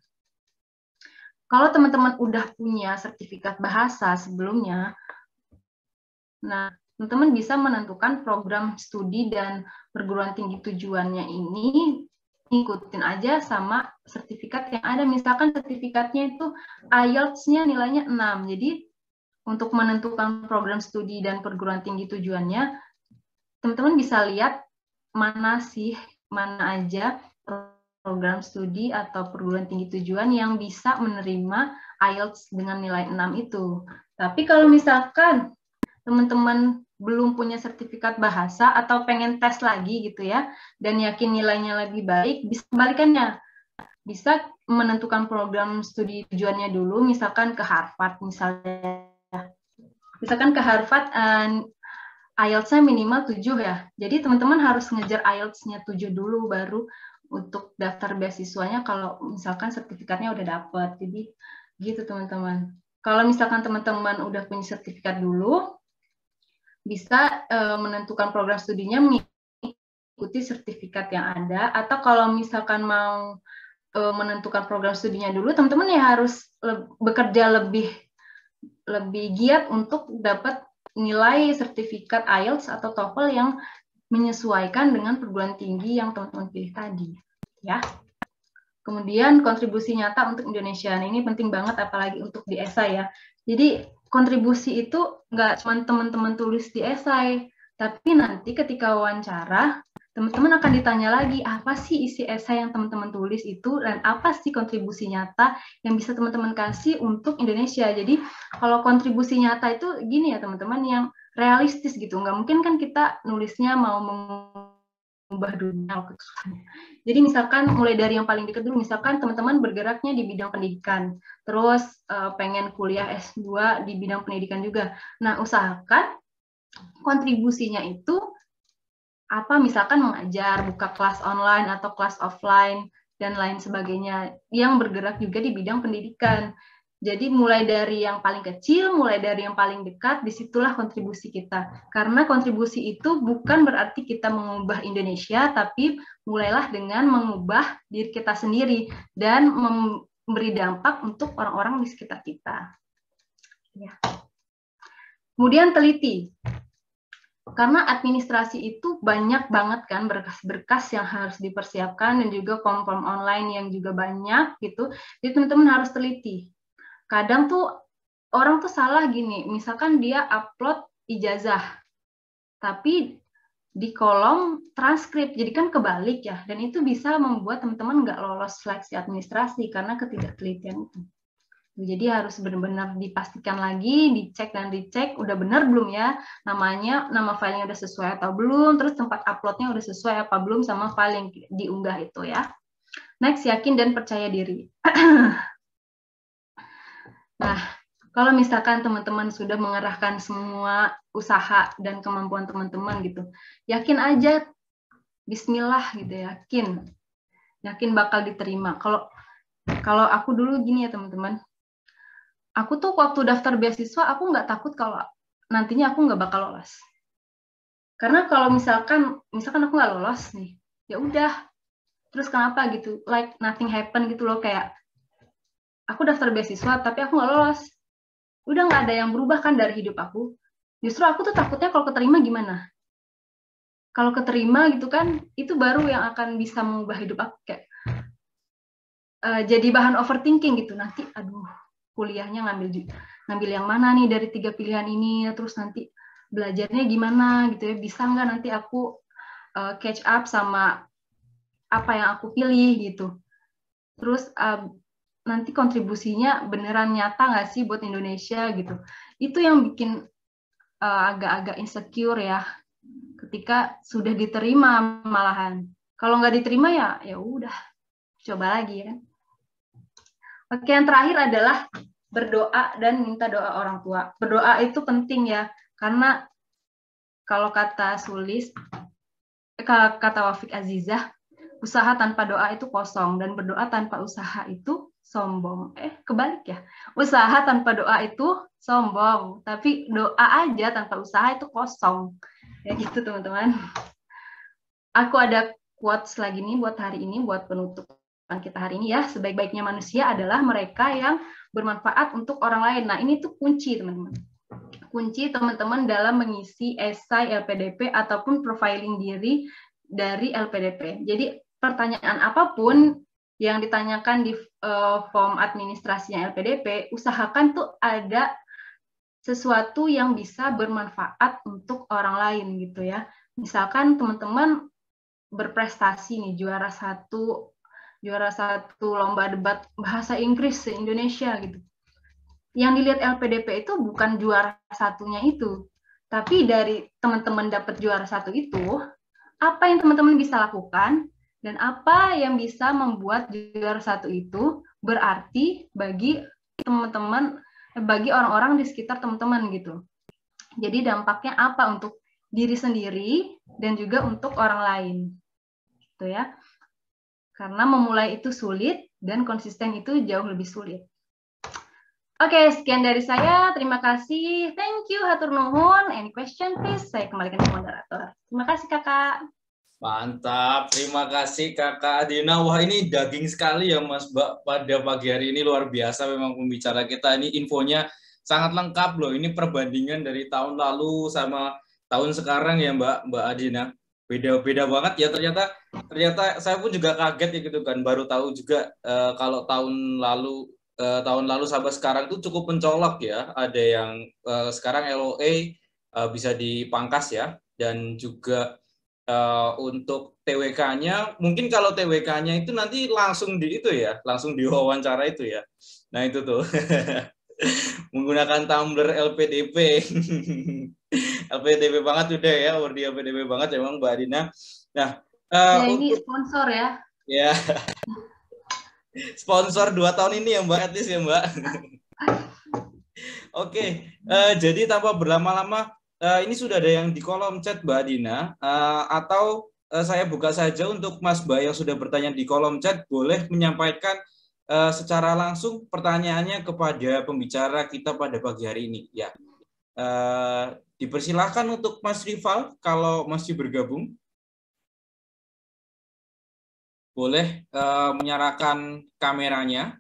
Kalau teman-teman udah punya sertifikat bahasa sebelumnya, nah teman-teman bisa menentukan program studi dan perguruan tinggi tujuannya ini, ikutin aja sama sertifikat yang ada. Misalkan sertifikatnya itu IELTS-nya nilainya 6. Jadi untuk menentukan program studi dan perguruan tinggi tujuannya, teman-teman bisa lihat mana aja program studi atau perguruan tinggi tujuan yang bisa menerima IELTS dengan nilai 6 itu. Tapi kalau misalkan teman-teman belum punya sertifikat bahasa atau pengen tes lagi gitu ya, dan yakin nilainya lebih baik, bisa kebalikannya. Bisa menentukan program studi tujuannya dulu, misalkan ke Harvard misalnya. Misalkan ke Harvard, IELTS-nya minimal 7 ya. Jadi teman-teman harus ngejar IELTS-nya 7 dulu baru untuk daftar beasiswanya kalau misalkan sertifikatnya udah dapat. Jadi gitu teman-teman. Kalau misalkan teman-teman udah punya sertifikat dulu, bisa menentukan program studinya mengikuti sertifikat yang ada. Atau kalau misalkan mau menentukan program studinya dulu, teman-teman ya harus bekerja lebih giat untuk dapat nilai sertifikat IELTS atau TOEFL yang menyesuaikan dengan perguruan tinggi yang teman-teman pilih tadi, ya. Kemudian kontribusi nyata untuk Indonesia. Nah, ini penting banget apalagi untuk di esai ya. Jadi kontribusi itu nggak cuma teman-teman tulis di esai, tapi nanti ketika wawancara, teman-teman akan ditanya lagi, apa sih isi esai yang teman-teman tulis itu, dan apa sih kontribusi nyata yang bisa teman-teman kasih untuk Indonesia. Jadi kalau kontribusi nyata itu gini ya teman-teman, yang realistis gitu. Nggak mungkin kan kita nulisnya mau mengubah dunia. Jadi misalkan mulai dari yang paling dekat dulu, misalkan teman-teman bergeraknya di bidang pendidikan, terus pengen kuliah S2 di bidang pendidikan juga. Nah, usahakan kontribusinya itu apa, misalkan mengajar, buka kelas online atau kelas offline, dan lain sebagainya, yang bergerak juga di bidang pendidikan. Jadi mulai dari yang paling kecil, mulai dari yang paling dekat, disitulah kontribusi kita. Karena kontribusi itu bukan berarti kita mengubah Indonesia, tapi mulailah dengan mengubah diri kita sendiri dan memberi dampak untuk orang-orang di sekitar kita. Ya. Kemudian teliti. Karena administrasi itu banyak banget kan berkas-berkas yang harus dipersiapkan dan juga form-form online yang juga banyak gitu. Jadi teman-teman harus teliti. Kadang tuh orang tuh salah gini, misalkan dia upload ijazah, tapi di kolom transkrip, jadi kan kebalik ya, dan itu bisa membuat teman-teman nggak lolos seleksi administrasi karena ketidaktelitian itu. Jadi harus benar-benar dipastikan lagi, dicek dan dicek, udah benar belum ya, nama filenya udah sesuai atau belum, terus tempat uploadnya udah sesuai apa belum sama file yang diunggah itu ya. Next, yakin dan percaya diri. Nah, kalau misalkan teman-teman sudah mengerahkan semua usaha dan kemampuan teman-teman gitu, yakin aja, bismillah gitu, yakin bakal diterima. Kalau aku dulu gini ya teman-teman, aku tuh waktu daftar beasiswa aku nggak takut kalau nantinya aku nggak bakal lolos. Karena kalau misalkan aku nggak lolos nih, ya udah, terus kenapa gitu, like nothing happen gitu loh, kayak aku daftar beasiswa tapi aku nggak lolos, udah nggak ada yang berubah kan dari hidup aku. Justru aku tuh takutnya kalau keterima gimana? Kalau keterima gitu kan, itu baru yang akan bisa mengubah hidup aku, kayak jadi bahan overthinking gitu. Nanti, aduh, kuliahnya ngambil yang mana nih dari 3 pilihan ini, terus nanti belajarnya gimana gitu ya, bisa nggak nanti aku catch up sama apa yang aku pilih gitu. Terus nanti kontribusinya beneran nyata nggak sih buat Indonesia gitu. Itu yang bikin agak-agak insecure ya ketika sudah diterima malahan. Kalau nggak diterima ya udah, coba lagi ya. Oke, yang terakhir adalah berdoa dan minta doa orang tua. Berdoa itu penting ya, karena kalau kata Wafik Azizah, usaha tanpa doa itu kosong, dan berdoa tanpa usaha itu sombong. Kebalik ya. Usaha tanpa doa itu sombong, tapi doa aja tanpa usaha itu kosong. Ya gitu teman-teman. Aku ada quotes lagi nih buat hari ini, buat penutupan kita hari ini ya. Sebaik-baiknya manusia adalah mereka yang bermanfaat untuk orang lain. Nah, ini tuh kunci teman-teman. Kunci teman-teman dalam mengisi esai LPDP ataupun profiling diri dari LPDP. Jadi pertanyaan apapun yang ditanyakan di form administrasinya LPDP, usahakan tuh ada sesuatu yang bisa bermanfaat untuk orang lain gitu ya. Misalkan teman-teman berprestasi nih, juara satu lomba debat bahasa Inggris se-Indonesia gitu. Yang dilihat LPDP itu bukan juara satunya itu, tapi dari teman-teman dapat juara satu itu, apa yang teman-teman bisa lakukan dan apa yang bisa membuat juara satu itu berarti bagi teman-teman, bagi orang-orang di sekitar teman-teman gitu. Jadi dampaknya apa untuk diri sendiri dan juga untuk orang lain, gitu ya. Karena memulai itu sulit dan konsisten itu jauh lebih sulit. Oke, sekian dari saya. Terima kasih. Thank you, hatur nuhun. Any question, please? Saya kembalikan ke moderator. Terima kasih, Kakak. Mantap. Terima kasih, Kakak Adina. Wah, ini daging sekali ya, Mas Mbak. Pada pagi hari ini luar biasa memang pembicara kita. Ini infonya sangat lengkap loh. Ini perbandingan dari tahun lalu sama tahun sekarang ya, Mbak Adina. Beda-beda banget ya ternyata. ternyata saya pun juga kaget ya gitu kan, baru tahu juga kalau tahun lalu sampai sekarang itu cukup mencolok ya. Ada yang sekarang LOA bisa dipangkas ya, dan juga untuk TWK-nya, mungkin kalau TWK-nya itu nanti langsung di itu ya, langsung diwawancara itu ya. Nah itu tuh menggunakan tumbler LPDP. LPDP banget udah ya, wordi LPDP banget emang Mbak Adina. Nah, Ya ini untuk sponsor ya. ya sponsor 2 tahun ini ya Mbak, at least ya Mbak. Oke, jadi tanpa berlama-lama, ini sudah ada yang di kolom chat Mbak Adina, atau saya buka saja untuk Mas Mbak yang sudah bertanya di kolom chat, boleh menyampaikan secara langsung pertanyaannya kepada pembicara kita pada pagi hari ini. Ya, dipersilahkan untuk Mas Rival kalau masih bergabung. Boleh menyalakan kameranya.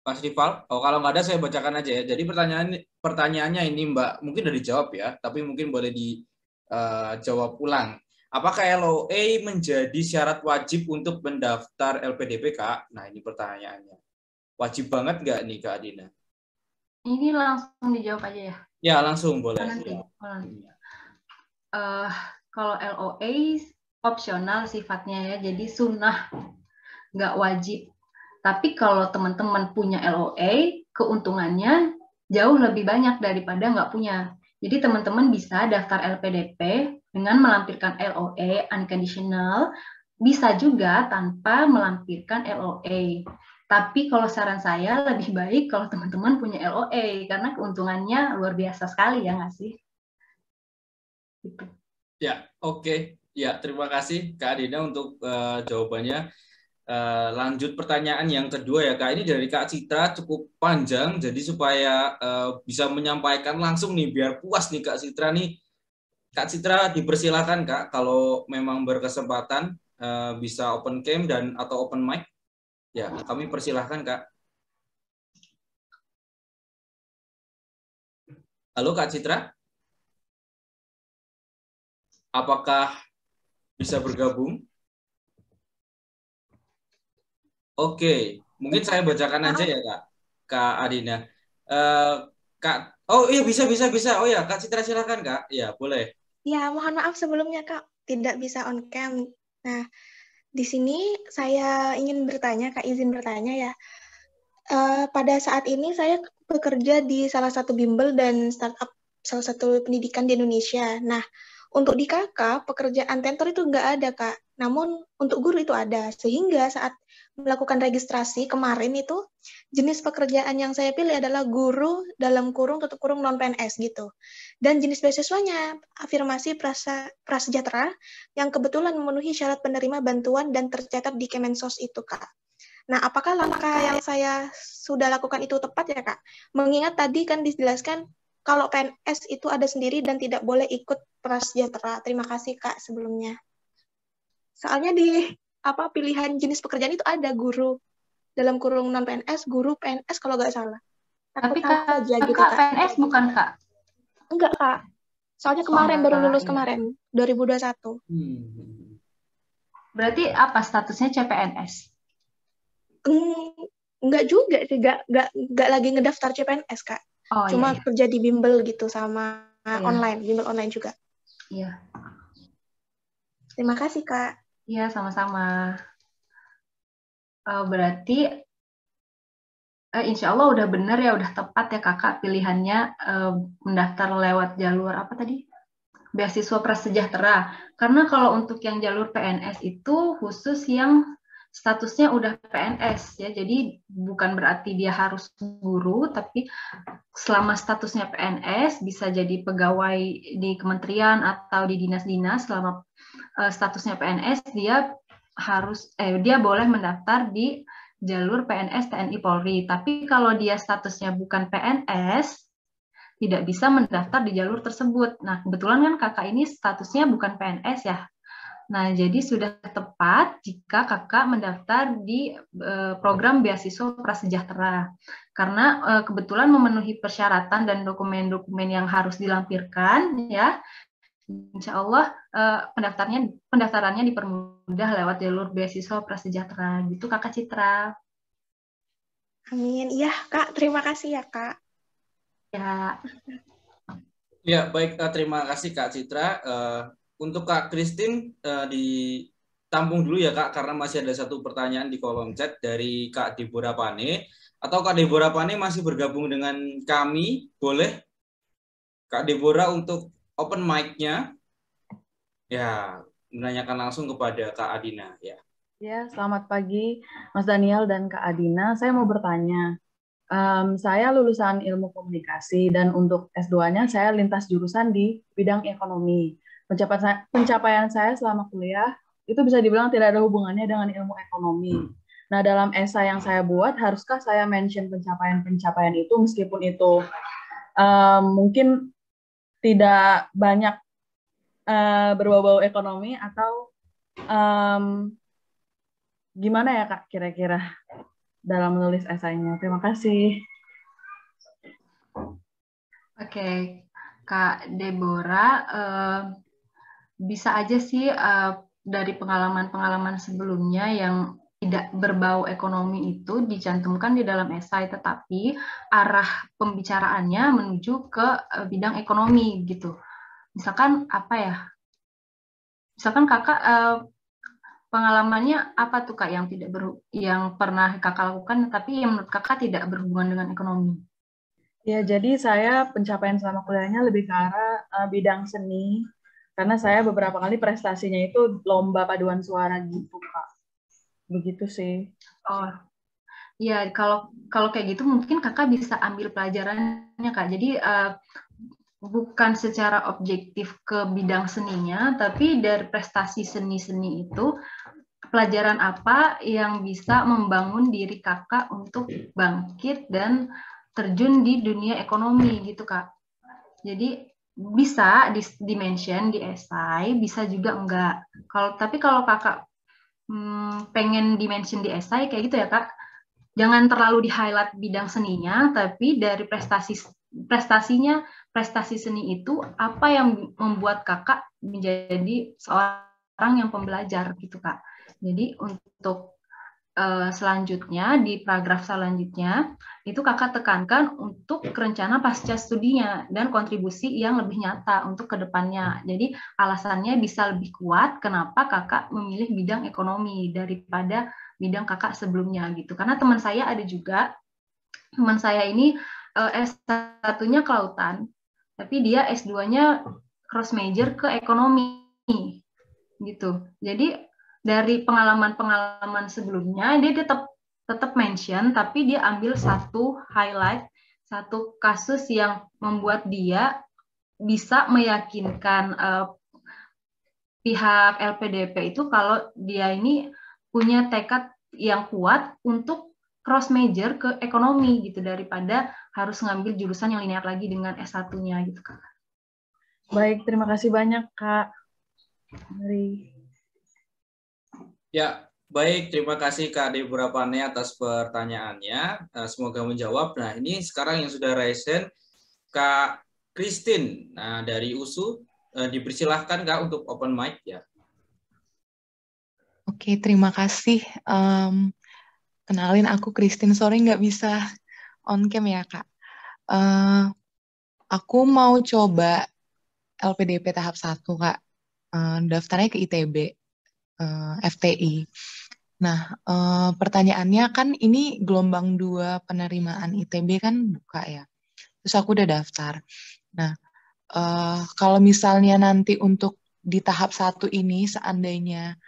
Mas Rival, oh kalau nggak ada saya bacakan aja ya. Jadi pertanyaannya ini Mbak, mungkin udah dijawab ya, tapi mungkin boleh dijawab ulang. Apakah LOA menjadi syarat wajib untuk mendaftar LPDP, Kak? Nah ini pertanyaannya. Wajib banget nggak nih Kak Adina? Ini langsung dijawab aja ya. Ya langsung boleh. Nanti. Kalau LOA opsional sifatnya ya, jadi sunnah, nggak wajib. Tapi kalau teman-teman punya LOA, keuntungannya jauh lebih banyak daripada nggak punya. Jadi teman-teman bisa daftar LPDP dengan melampirkan LOA unconditional, bisa juga tanpa melampirkan LOA. Tapi kalau saran saya lebih baik kalau teman-teman punya LOA, karena keuntungannya luar biasa sekali ya nggak sih? Gitu. Ya, oke. Ya, terima kasih Kak Adina untuk jawabannya. Lanjut pertanyaan yang kedua ya Kak, ini dari Kak Citra cukup panjang, jadi supaya bisa menyampaikan langsung nih biar puas nih Kak Citra nih. Kak Citra dipersilakan Kak, kalau memang berkesempatan bisa open cam dan atau open mic. Ya, kami persilahkan Kak. Halo Kak Citra, apakah bisa bergabung? Oke, mungkin saya bacakan aja ya Kak Adina. Kak, oh iya bisa. Oh ya Kak Citra silakan Kak. Ya boleh. Ya mohon maaf sebelumnya Kak, tidak bisa on cam. Nah di sini saya ingin bertanya, Kak izin bertanya ya. Pada saat ini saya bekerja di salah satu bimbel dan startup salah satu pendidikan di Indonesia. Nah untuk di KK pekerjaan tentor itu nggak ada Kak. Namun untuk guru itu ada. Sehingga saat melakukan registrasi kemarin itu jenis pekerjaan yang saya pilih adalah guru dalam kurung tutup kurung non PNS gitu. Dan jenis beasiswanya afirmasi prasejahtera yang kebetulan memenuhi syarat penerima bantuan dan tercatat di Kemensos itu Kak. Nah, apakah langkah yang saya sudah lakukan itu tepat ya Kak? Mengingat tadi kan dijelaskan kalau PNS itu ada sendiri dan tidak boleh ikut prasejahtera. Terima kasih Kak sebelumnya. Soalnya di pilihan jenis pekerjaan itu ada guru dalam kurung non PNS, guru PNS kalau nggak salah. Tapi Kak PNS bukan Kak? Enggak Kak. Soalnya kemarin baru lulus kemarin 2021. Berarti apa statusnya CPNS? Enggak juga sih, enggak lagi ngedaftar CPNS Kak. Cuma kerja di bimbel gitu sama online, bimbel online juga. Iya. Terima kasih Kak. Iya, sama-sama. Berarti insya Allah udah benar ya, udah tepat ya Kakak pilihannya mendaftar lewat jalur apa tadi? Beasiswa prasejahtera. Karena kalau untuk yang jalur PNS itu khusus yang statusnya udah PNS ya, jadi bukan berarti dia harus guru, tapi selama statusnya PNS bisa jadi pegawai di kementerian atau di dinas-dinas. Selama statusnya PNS dia dia boleh mendaftar di jalur PNS TNI Polri. Tapi kalau dia statusnya bukan PNS tidak bisa mendaftar di jalur tersebut. Nah, kebetulan kan kakak ini statusnya bukan PNS ya. Nah, jadi sudah tepat jika kakak mendaftar di program beasiswa prasejahtera. Karena kebetulan memenuhi persyaratan dan dokumen-dokumen yang harus dilampirkan ya. Insya Allah pendaftarannya dipermudah lewat jalur beasiswa prasejahtera gitu Kakak Citra. Amin. Iya, Kak. Terima kasih ya, Kak. Ya. Ya, baik. Terima kasih Kak Citra. Untuk Kak Christine ditampung dulu ya Kak, karena masih ada satu pertanyaan di kolom chat dari Kak Deborah Pane. Atau Kak Deborah Pane masih bergabung dengan kami? Boleh Kak Deborah untuk open mic-nya. Ya, menanyakan langsung kepada Kak Adina. Ya. Ya, selamat pagi Mas Daniel dan Kak Adina. Saya mau bertanya. Saya lulusan ilmu komunikasi dan untuk S2-nya saya lintas jurusan di bidang ekonomi. Pencapaian saya selama kuliah itu bisa dibilang tidak ada hubungannya dengan ilmu ekonomi. Nah, dalam esai yang saya buat, haruskah saya mention pencapaian-pencapaian itu meskipun itu mungkin tidak banyak berbau-bau ekonomi atau gimana ya Kak kira-kira dalam menulis esainya? Terima kasih. Oke, Kak Deborah, bisa aja sih dari pengalaman-pengalaman sebelumnya yang tidak berbau ekonomi itu dicantumkan di dalam esai, tetapi arah pembicaraannya menuju ke bidang ekonomi gitu. Misalkan apa ya? Misalkan Kakak pengalamannya apa tuh Kak yang pernah Kakak lakukan tapi yang menurut Kakak tidak berhubungan dengan ekonomi? Ya, jadi saya pencapaian selama kuliahnya lebih ke arah bidang seni, karena saya beberapa kali prestasinya itu lomba paduan suara gitu, Kak. Begitu sih. Oh, ya kalau kayak gitu mungkin Kakak bisa ambil pelajarannya Kak. Jadi bukan secara objektif ke bidang seninya, tapi dari prestasi seni-seni itu pelajaran apa yang bisa membangun diri Kakak untuk bangkit dan terjun di dunia ekonomi gitu Kak. Jadi bisa di-mention di esai, bisa juga enggak. Tapi kalau Kakak pengen di-mention di esai kayak gitu ya Kak, jangan terlalu di-highlight bidang seninya, tapi dari prestasi seni itu apa yang membuat Kakak menjadi seorang yang pembelajar gitu Kak. Jadi untuk selanjutnya di paragraf selanjutnya itu Kakak tekankan untuk rencana pasca studinya dan kontribusi yang lebih nyata untuk kedepannya. Jadi alasannya bisa lebih kuat kenapa Kakak memilih bidang ekonomi daripada bidang Kakak sebelumnya gitu. Karena teman saya ada juga, teman saya ini S1-nya kelautan, tapi dia S2-nya cross major ke ekonomi gitu. Jadi dari pengalaman-pengalaman sebelumnya dia tetap mention, tapi dia ambil satu highlight, satu kasus yang membuat dia bisa meyakinkan pihak LPDP itu kalau dia ini punya tekad yang kuat untuk cross major ke ekonomi gitu daripada harus ngambil jurusan yang linear lagi dengan S1-nya gitu Kak. Baik, terima kasih banyak Kak. Mari. Ya, baik. Terima kasih Kak Deborah Pane atas pertanyaannya. Semoga menjawab. Nah, ini sekarang yang sudah resen Kak Christine. Nah, dari USU dipersilahkan Kak untuk open mic ya. Oke, terima kasih. Kenalin aku Christine. Sorry nggak bisa on cam ya Kak. Aku mau coba LPDP tahap 1 Kak. Daftarnya ke ITB. FTI. Nah, pertanyaannya kan ini gelombang 2 penerimaan ITB kan buka ya. Terus aku udah daftar. Nah, kalau misalnya nanti untuk di tahap 1 ini seandainya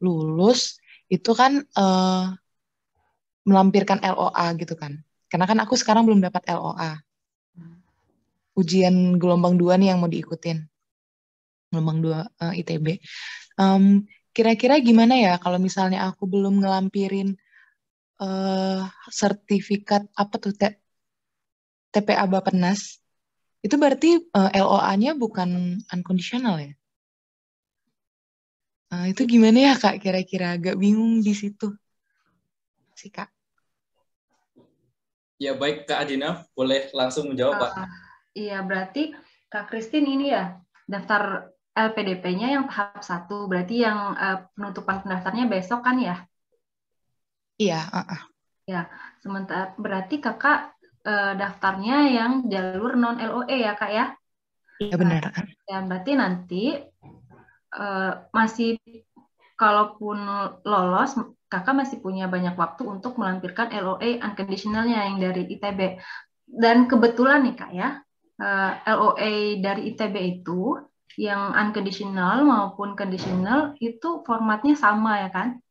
lulus, itu kan melampirkan LOA gitu kan. Karena kan aku sekarang belum dapat LOA. Ujian gelombang 2 nih yang mau diikutin. Gelombang 2 ITB. Kira-kira gimana ya kalau misalnya aku belum ngelampirin sertifikat apa tuh TPA Bappenas, itu berarti LOA-nya bukan unconditional ya? Itu gimana ya Kak kira-kira? Agak bingung di situ sih Kak. Ya baik Kak Adina, boleh langsung menjawab Pak. Iya berarti Kak Christine ini ya daftar LPDP-nya yang tahap 1, berarti yang penutupan pendaftarnya besok kan ya? Iya. Ya, sementara berarti kakak daftarnya yang jalur non LOE ya kak ya? Iya benar. Ya berarti nanti masih kalaupun lolos, kakak masih punya banyak waktu untuk melampirkan LOE unconditionalnya yang dari ITB. Dan kebetulan nih kak ya, LOE dari ITB itu yang unconditional maupun conditional itu formatnya sama ya kan?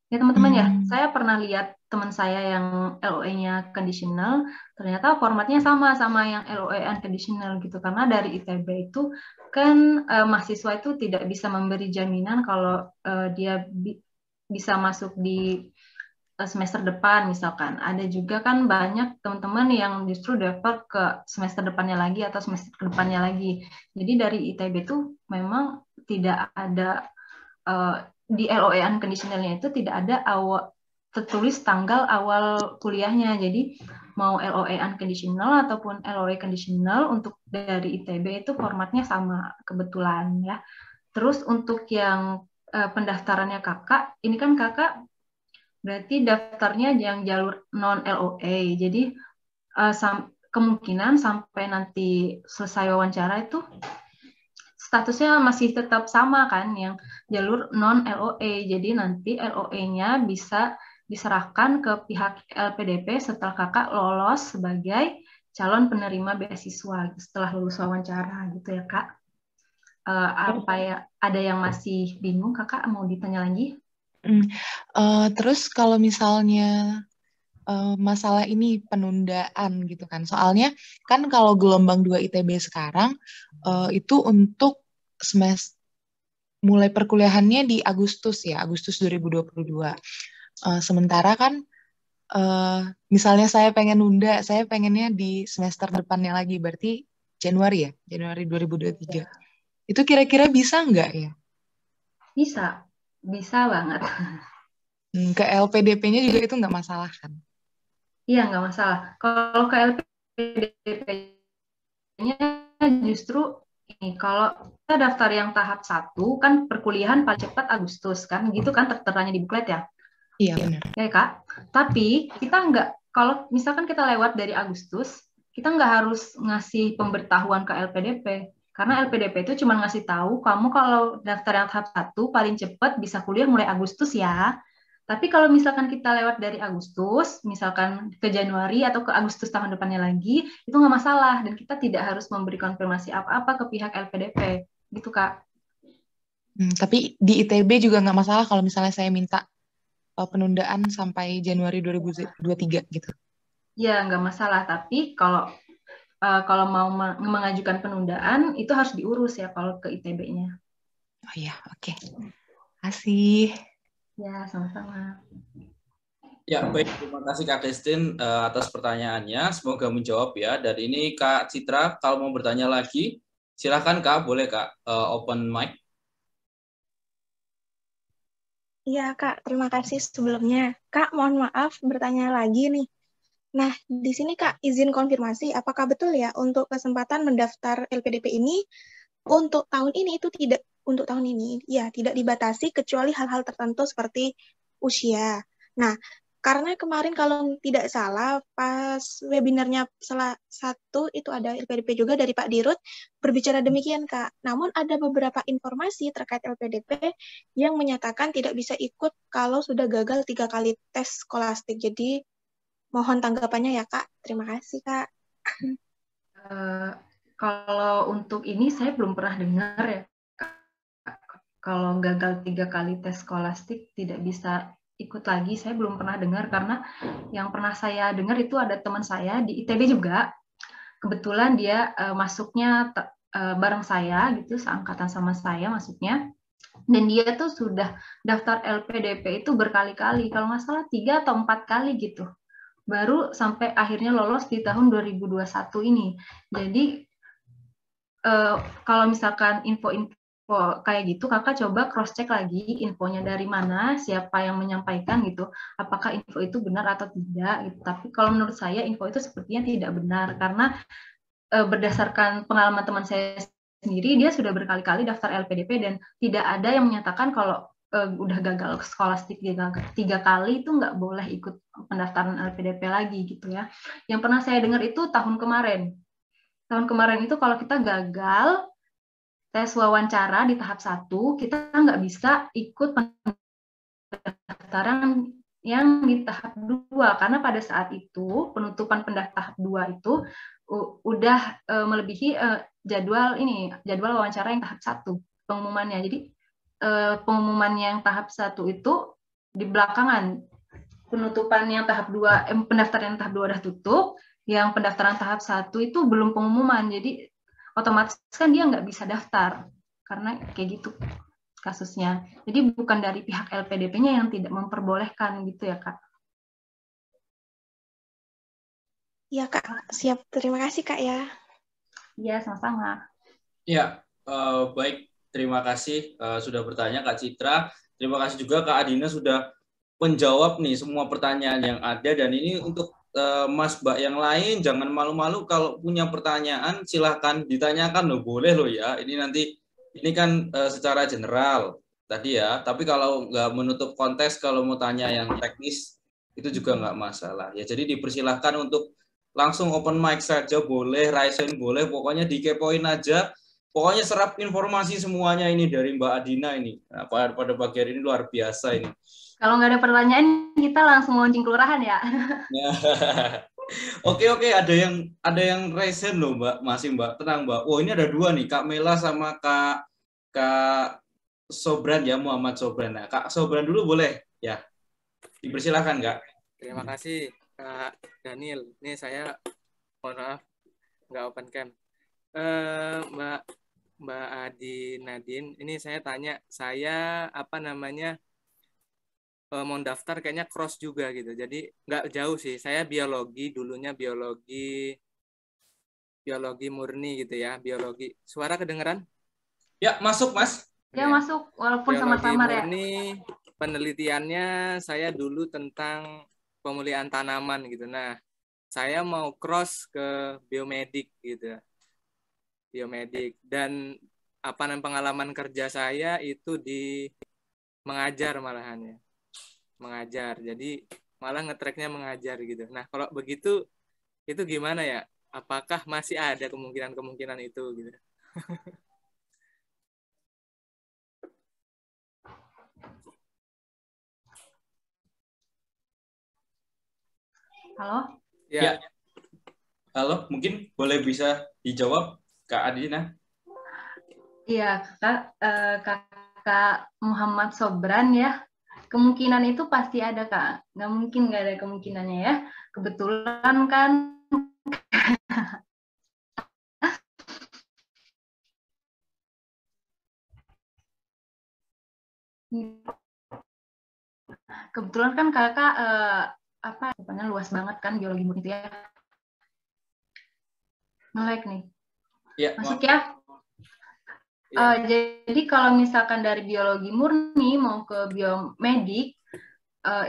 Ya teman-teman ya, saya pernah lihat teman saya yang LOE-nya conditional, ternyata formatnya sama yang LOE unconditional gitu. Karena dari ITB itu kan mahasiswa itu tidak bisa memberi jaminan kalau dia bisa masuk di semester depan misalkan. Ada juga kan banyak teman-teman yang justru daftar ke semester depannya lagi atau semester kedepannya lagi. Jadi dari ITB itu memang tidak ada di LOE unconditionalnya itu tidak ada tertulis tanggal awal kuliahnya. Jadi mau LOE unconditional ataupun LOE conditional untuk dari ITB itu formatnya sama kebetulan ya. Terus untuk yang pendaftarannya kakak, ini kan kakak berarti daftarnya yang jalur non LOE. Jadi kemungkinan sampai nanti selesai wawancara itu statusnya masih tetap sama kan, yang jalur non LOE. Jadi nanti LOE-nya bisa diserahkan ke pihak LPDP setelah kakak lolos sebagai calon penerima beasiswa setelah lulus wawancara gitu ya kak. Apa ya, ada yang masih bingung kakak, mau ditanya lagi? Terus kalau misalnya masalah ini penundaan gitu kan, soalnya kan kalau gelombang 2 ITB sekarang itu untuk semester mulai perkuliahannya di Agustus 2022. Sementara kan misalnya saya pengen nunda, saya pengennya di semester depannya lagi, berarti Januari 2023. Ya. Itu kira-kira bisa nggak ya? Bisa banget. Ke LPDP-nya juga itu nggak masalah kan? Iya, nggak masalah. Kalau ke LPDP-nya justru ini, kalau kita daftar yang tahap 1, kan perkuliahan paling cepat Agustus, kan? Gitu kan terteranya di buklet ya? Iya, benar. Ya, Kak. Tapi kita nggak, kalau misalkan kita lewat dari Agustus, kita nggak harus ngasih pemberitahuan ke LPDP. Karena LPDP itu cuma ngasih tahu, kamu kalau daftar yang tahap 1, paling cepat bisa kuliah mulai Agustus ya. Tapi kalau misalkan kita lewat dari Agustus, misalkan ke Januari atau ke Agustus tahun depannya lagi, itu nggak masalah. Dan kita tidak harus memberi konfirmasi apa-apa ke pihak LPDP. Gitu, Kak. Tapi di ITB juga nggak masalah kalau misalnya saya minta penundaan sampai Januari 2023 gitu. Ya, nggak masalah. Tapi kalau mau mengajukan penundaan, itu harus diurus ya kalau ke ITB-nya. Oh iya, oke. Kasih. Ya, sama-sama. Ya, baik. Terima kasih Kak Christine atas pertanyaannya. Semoga menjawab ya. Dan ini Kak Citra, kalau mau bertanya lagi, silakan Kak. Boleh Kak, open mic. Iya, Kak. Terima kasih sebelumnya. Kak, mohon maaf bertanya lagi nih. Nah, di sini Kak, izin konfirmasi, apakah betul ya untuk kesempatan mendaftar LPDP ini untuk tahun ini itu tidak, untuk tahun ini, ya tidak dibatasi kecuali hal-hal tertentu seperti usia. Nah, karena kemarin kalau tidak salah, pas webinarnya salah satu itu ada LPDP juga dari Pak Dirut, berbicara demikian Kak. Namun ada beberapa informasi terkait LPDP yang menyatakan tidak bisa ikut kalau sudah gagal 3 kali tes skolastik. Jadi, mohon tanggapannya ya Kak. Terima kasih Kak. Kalau untuk ini saya belum pernah dengar ya. Kalau gagal 3 kali tes skolastik tidak bisa ikut lagi, saya belum pernah dengar. Karena yang pernah saya dengar itu ada teman saya di ITB juga. Kebetulan dia masuknya bareng saya gitu, seangkatan sama saya masuknya. Dan dia tuh sudah daftar LPDP itu berkali-kali, kalau nggak salah 3 atau 4 kali gitu. Baru sampai akhirnya lolos di tahun 2021 ini. Jadi kalau misalkan info kayak gitu, kakak coba cross check lagi infonya dari mana, siapa yang menyampaikan gitu, apakah info itu benar atau tidak gitu. Tapi kalau menurut saya info itu sepertinya tidak benar, karena berdasarkan pengalaman teman saya sendiri dia sudah berkali-kali daftar LPDP dan tidak ada yang menyatakan kalau udah gagal skolastik 3 kali itu nggak boleh ikut pendaftaran LPDP lagi gitu ya. Yang pernah saya dengar itu tahun kemarin. Tahun kemarin itu kalau kita gagal tes wawancara di tahap 1, kita nggak bisa ikut pendaftaran yang di tahap 2 karena pada saat itu penutupan pendaftaran tahap 2 itu udah melebihi jadwal wawancara yang tahap 1 pengumumannya. Jadi pengumuman yang tahap 1 itu di belakangan, penutupan yang tahap 2, pendaftaran yang tahap 2 udah tutup, yang pendaftaran tahap 1 itu belum pengumuman, jadi otomatis kan dia nggak bisa daftar, karena kayak gitu kasusnya. Jadi bukan dari pihak LPDP-nya yang tidak memperbolehkan gitu ya, Kak. Ya, Kak. Siap. Terima kasih, Kak, ya. Iya, sama-sama. Ya, baik. Terima kasih sudah bertanya Kak Citra. Terima kasih juga Kak Adina sudah menjawab nih semua pertanyaan yang ada. Dan ini untuk Mas Mbak yang lain, jangan malu-malu kalau punya pertanyaan silahkan ditanyakan loh, boleh loh ya. Ini kan secara general tadi ya. Tapi kalau nggak menutup konteks, kalau mau tanya yang teknis itu juga nggak masalah. Ya, jadi dipersilahkan untuk langsung open mic saja, boleh, raise hand boleh, pokoknya dikepoin aja. Pokoknya serap informasi semuanya ini dari Mbak Adina ini. Nah, pada pagi hari ini luar biasa ini. Kalau nggak ada pertanyaan, kita langsung launching kelurahan ya. Oke, ada yang raise hand loh Mbak, masih Mbak. Tenang Mbak. Oh, ini ada 2 nih, Kak Mela sama Kak Sobran ya, Muhammad Sobran. Nah, Kak Sobran dulu boleh ya. Dipersilahkan Kak. Terima kasih Kak Daniel. Ini saya mohon maaf nggak open cam. Mbak Adi Nadine, ini saya tanya, saya mau daftar kayaknya cross juga gitu, jadi nggak jauh sih, saya dulunya biologi murni gitu ya, biologi. Suara kedengeran? Ya, masuk Mas. Ya, masuk, walaupun sama-sama ya. Murni, penelitiannya saya dulu tentang pemulihan tanaman gitu. Nah, saya mau cross ke biomedik gitu. Biomedik, dan pengalaman kerja saya itu di mengajar malahannya. Mengajar. Jadi malah nge-tracknya mengajar gitu. Nah, kalau begitu itu gimana ya? Apakah masih ada kemungkinan itu gitu? Halo? Ya. Halo, mungkin boleh bisa dijawab Kak Adina? Iya, Kakak Muhammad Sobran ya. Kemungkinan itu pasti ada, Kak. Nggak mungkin nggak ada kemungkinannya ya. Kebetulan kan kakak apanya luas banget kan biologi murni itu ya. Nge-lag nih. Ya, masuk ya. Jadi kalau misalkan dari biologi murni mau ke biomedik,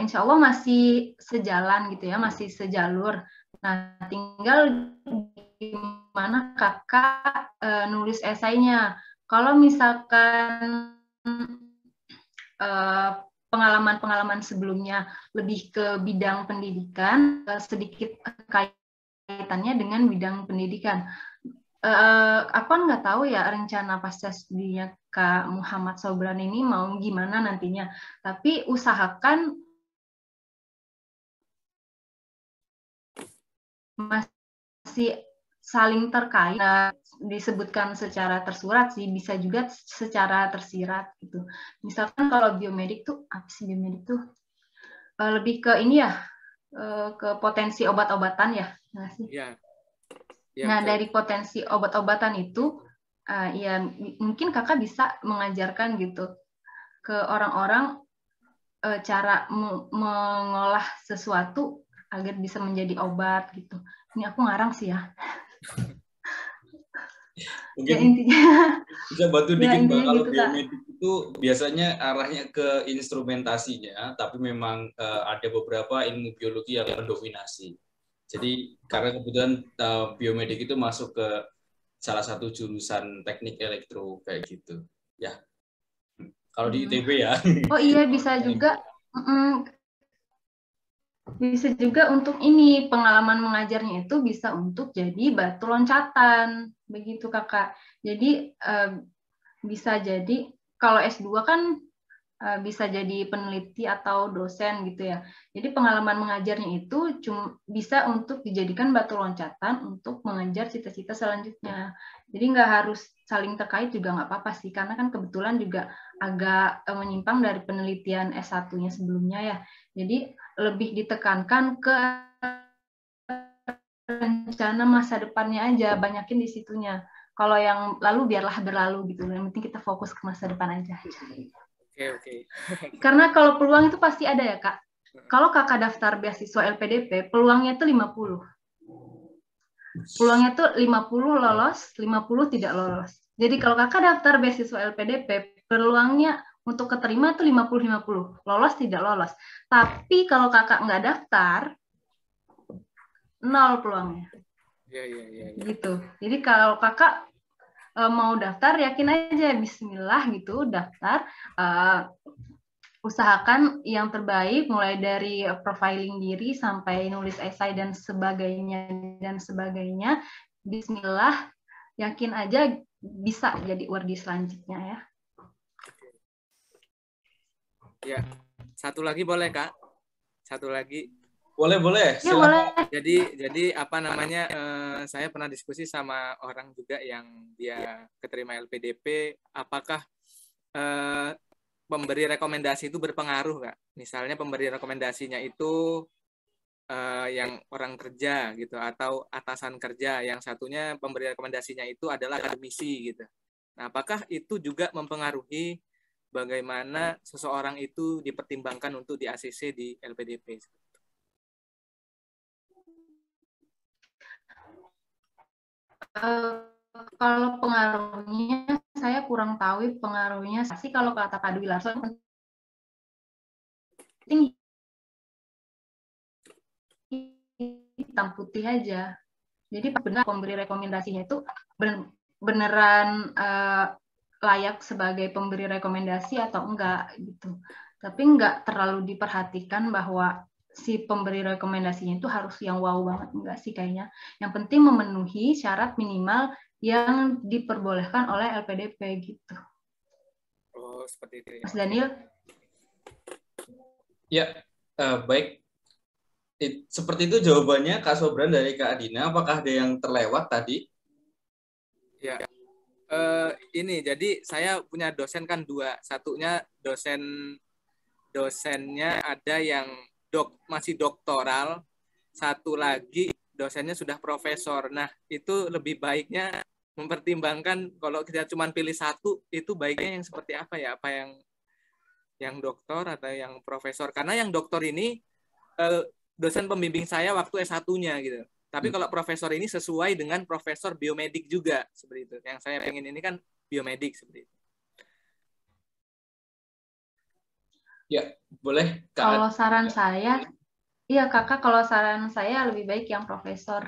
insya Allah masih sejalan gitu ya, masih sejalur. Nah, tinggal gimana kakak nulis esainya. Kalau misalkan pengalaman-pengalaman sebelumnya lebih ke bidang pendidikan, sedikit kaitannya dengan bidang pendidikan. Aku nggak tahu ya rencana pasca studinya Kak Muhammad Sobran ini mau gimana nantinya. Tapi usahakan masih saling terkait. Disebutkan secara tersurat sih, bisa juga secara tersirat gitu. Misalkan kalau biomedik tuh apa sih biomedik tuh? Lebih ke ini ya, ke potensi obat-obatan ya, nggak sih? Iya. Nah, dari potensi obat-obatan itu, ya mungkin kakak bisa mengajarkan gitu ke orang-orang cara mengolah sesuatu agar bisa menjadi obat gitu. Ini aku ngarang sih ya. Mungkin ya, intinya bisa bantu dikit Mbak, kalau gitu, biomedik itu biasanya arahnya ke instrumentasinya, tapi memang ada beberapa ilmu biologi yang mendominasi. Jadi karena kebetulan biomedik itu masuk ke salah satu jurusan teknik elektro kayak gitu. Ya. Kalau di ITB ya. Oh iya, bisa juga. Bisa juga untuk ini, pengalaman mengajarnya itu bisa untuk jadi batu loncatan, begitu Kakak. Jadi bisa jadi kalau S2 kan bisa jadi peneliti atau dosen gitu ya. Jadi pengalaman mengajarnya itu bisa untuk dijadikan batu loncatan untuk mengejar cita-cita selanjutnya. Jadi nggak harus saling terkait juga nggak apa-apa sih, karena kan kebetulan juga agak menyimpang dari penelitian S1-nya sebelumnya ya. Jadi lebih ditekankan ke rencana masa depannya aja, banyakin di situnya. Kalau yang lalu biarlah berlalu gitu. Yang penting kita fokus ke masa depan aja. Oke. Karena kalau peluang itu pasti ada ya, Kak. Kalau Kakak daftar beasiswa LPDP, peluangnya itu 50. Peluangnya itu 50 lolos, 50 tidak lolos. Jadi kalau Kakak daftar beasiswa LPDP, peluangnya untuk keterima itu 50-50. Lolos tidak lolos. Tapi kalau Kakak nggak daftar, 0 peluangnya. Iya. Gitu. Jadi kalau Kakak mau daftar, yakin aja, bismillah gitu, daftar. Usahakan yang terbaik, mulai dari profiling diri sampai nulis esai dan sebagainya. Bismillah, yakin aja bisa jadi wardi selanjutnya ya. Ya, satu lagi boleh Kak? Satu lagi. Boleh. Ya, boleh. Jadi apa namanya? Saya pernah diskusi sama orang juga yang dia keterima LPDP. Apakah pemberi rekomendasi itu berpengaruh nggak? Misalnya pemberi rekomendasinya itu yang orang kerja gitu atau atasan kerja, yang satunya pemberi rekomendasinya itu adalah akademisi gitu. Nah, apakah itu juga mempengaruhi bagaimana seseorang itu dipertimbangkan untuk di ACC di LPDP? Kalau pengaruhnya saya kurang tahu pengaruhnya sih. Kalau kata Kak Dwi Larson penting hitam putih aja. Jadi benar pemberi rekomendasinya itu beneran layak sebagai pemberi rekomendasi atau enggak gitu. Tapi enggak terlalu diperhatikan bahwa si pemberi rekomendasinya itu harus yang wow banget, enggak sih kayaknya. Yang penting memenuhi syarat minimal yang diperbolehkan oleh LPDP gitu. Oh, seperti itu ya. Mas Daniel? Ya, baik. Seperti itu jawabannya Kak Sobran dari Kak Adina. Apakah ada yang terlewat tadi? Ya, ini jadi saya punya dosen kan dua. Satunya dosennya ada yang masih doktoral, satu lagi dosennya sudah profesor. Nah, itu lebih baiknya mempertimbangkan kalau kita cuma pilih satu, itu baiknya yang seperti apa ya? Apa yang doktor atau yang profesor? Karena yang doktor ini dosen pembimbing saya waktu S1-nya gitu. Tapi kalau profesor ini sesuai dengan profesor biomedik juga seperti itu. Yang saya pengen ini kan biomedik seperti itu. Ya, boleh Kak. Kalau saran saya, iya Kakak, kalau saran saya lebih baik yang profesor.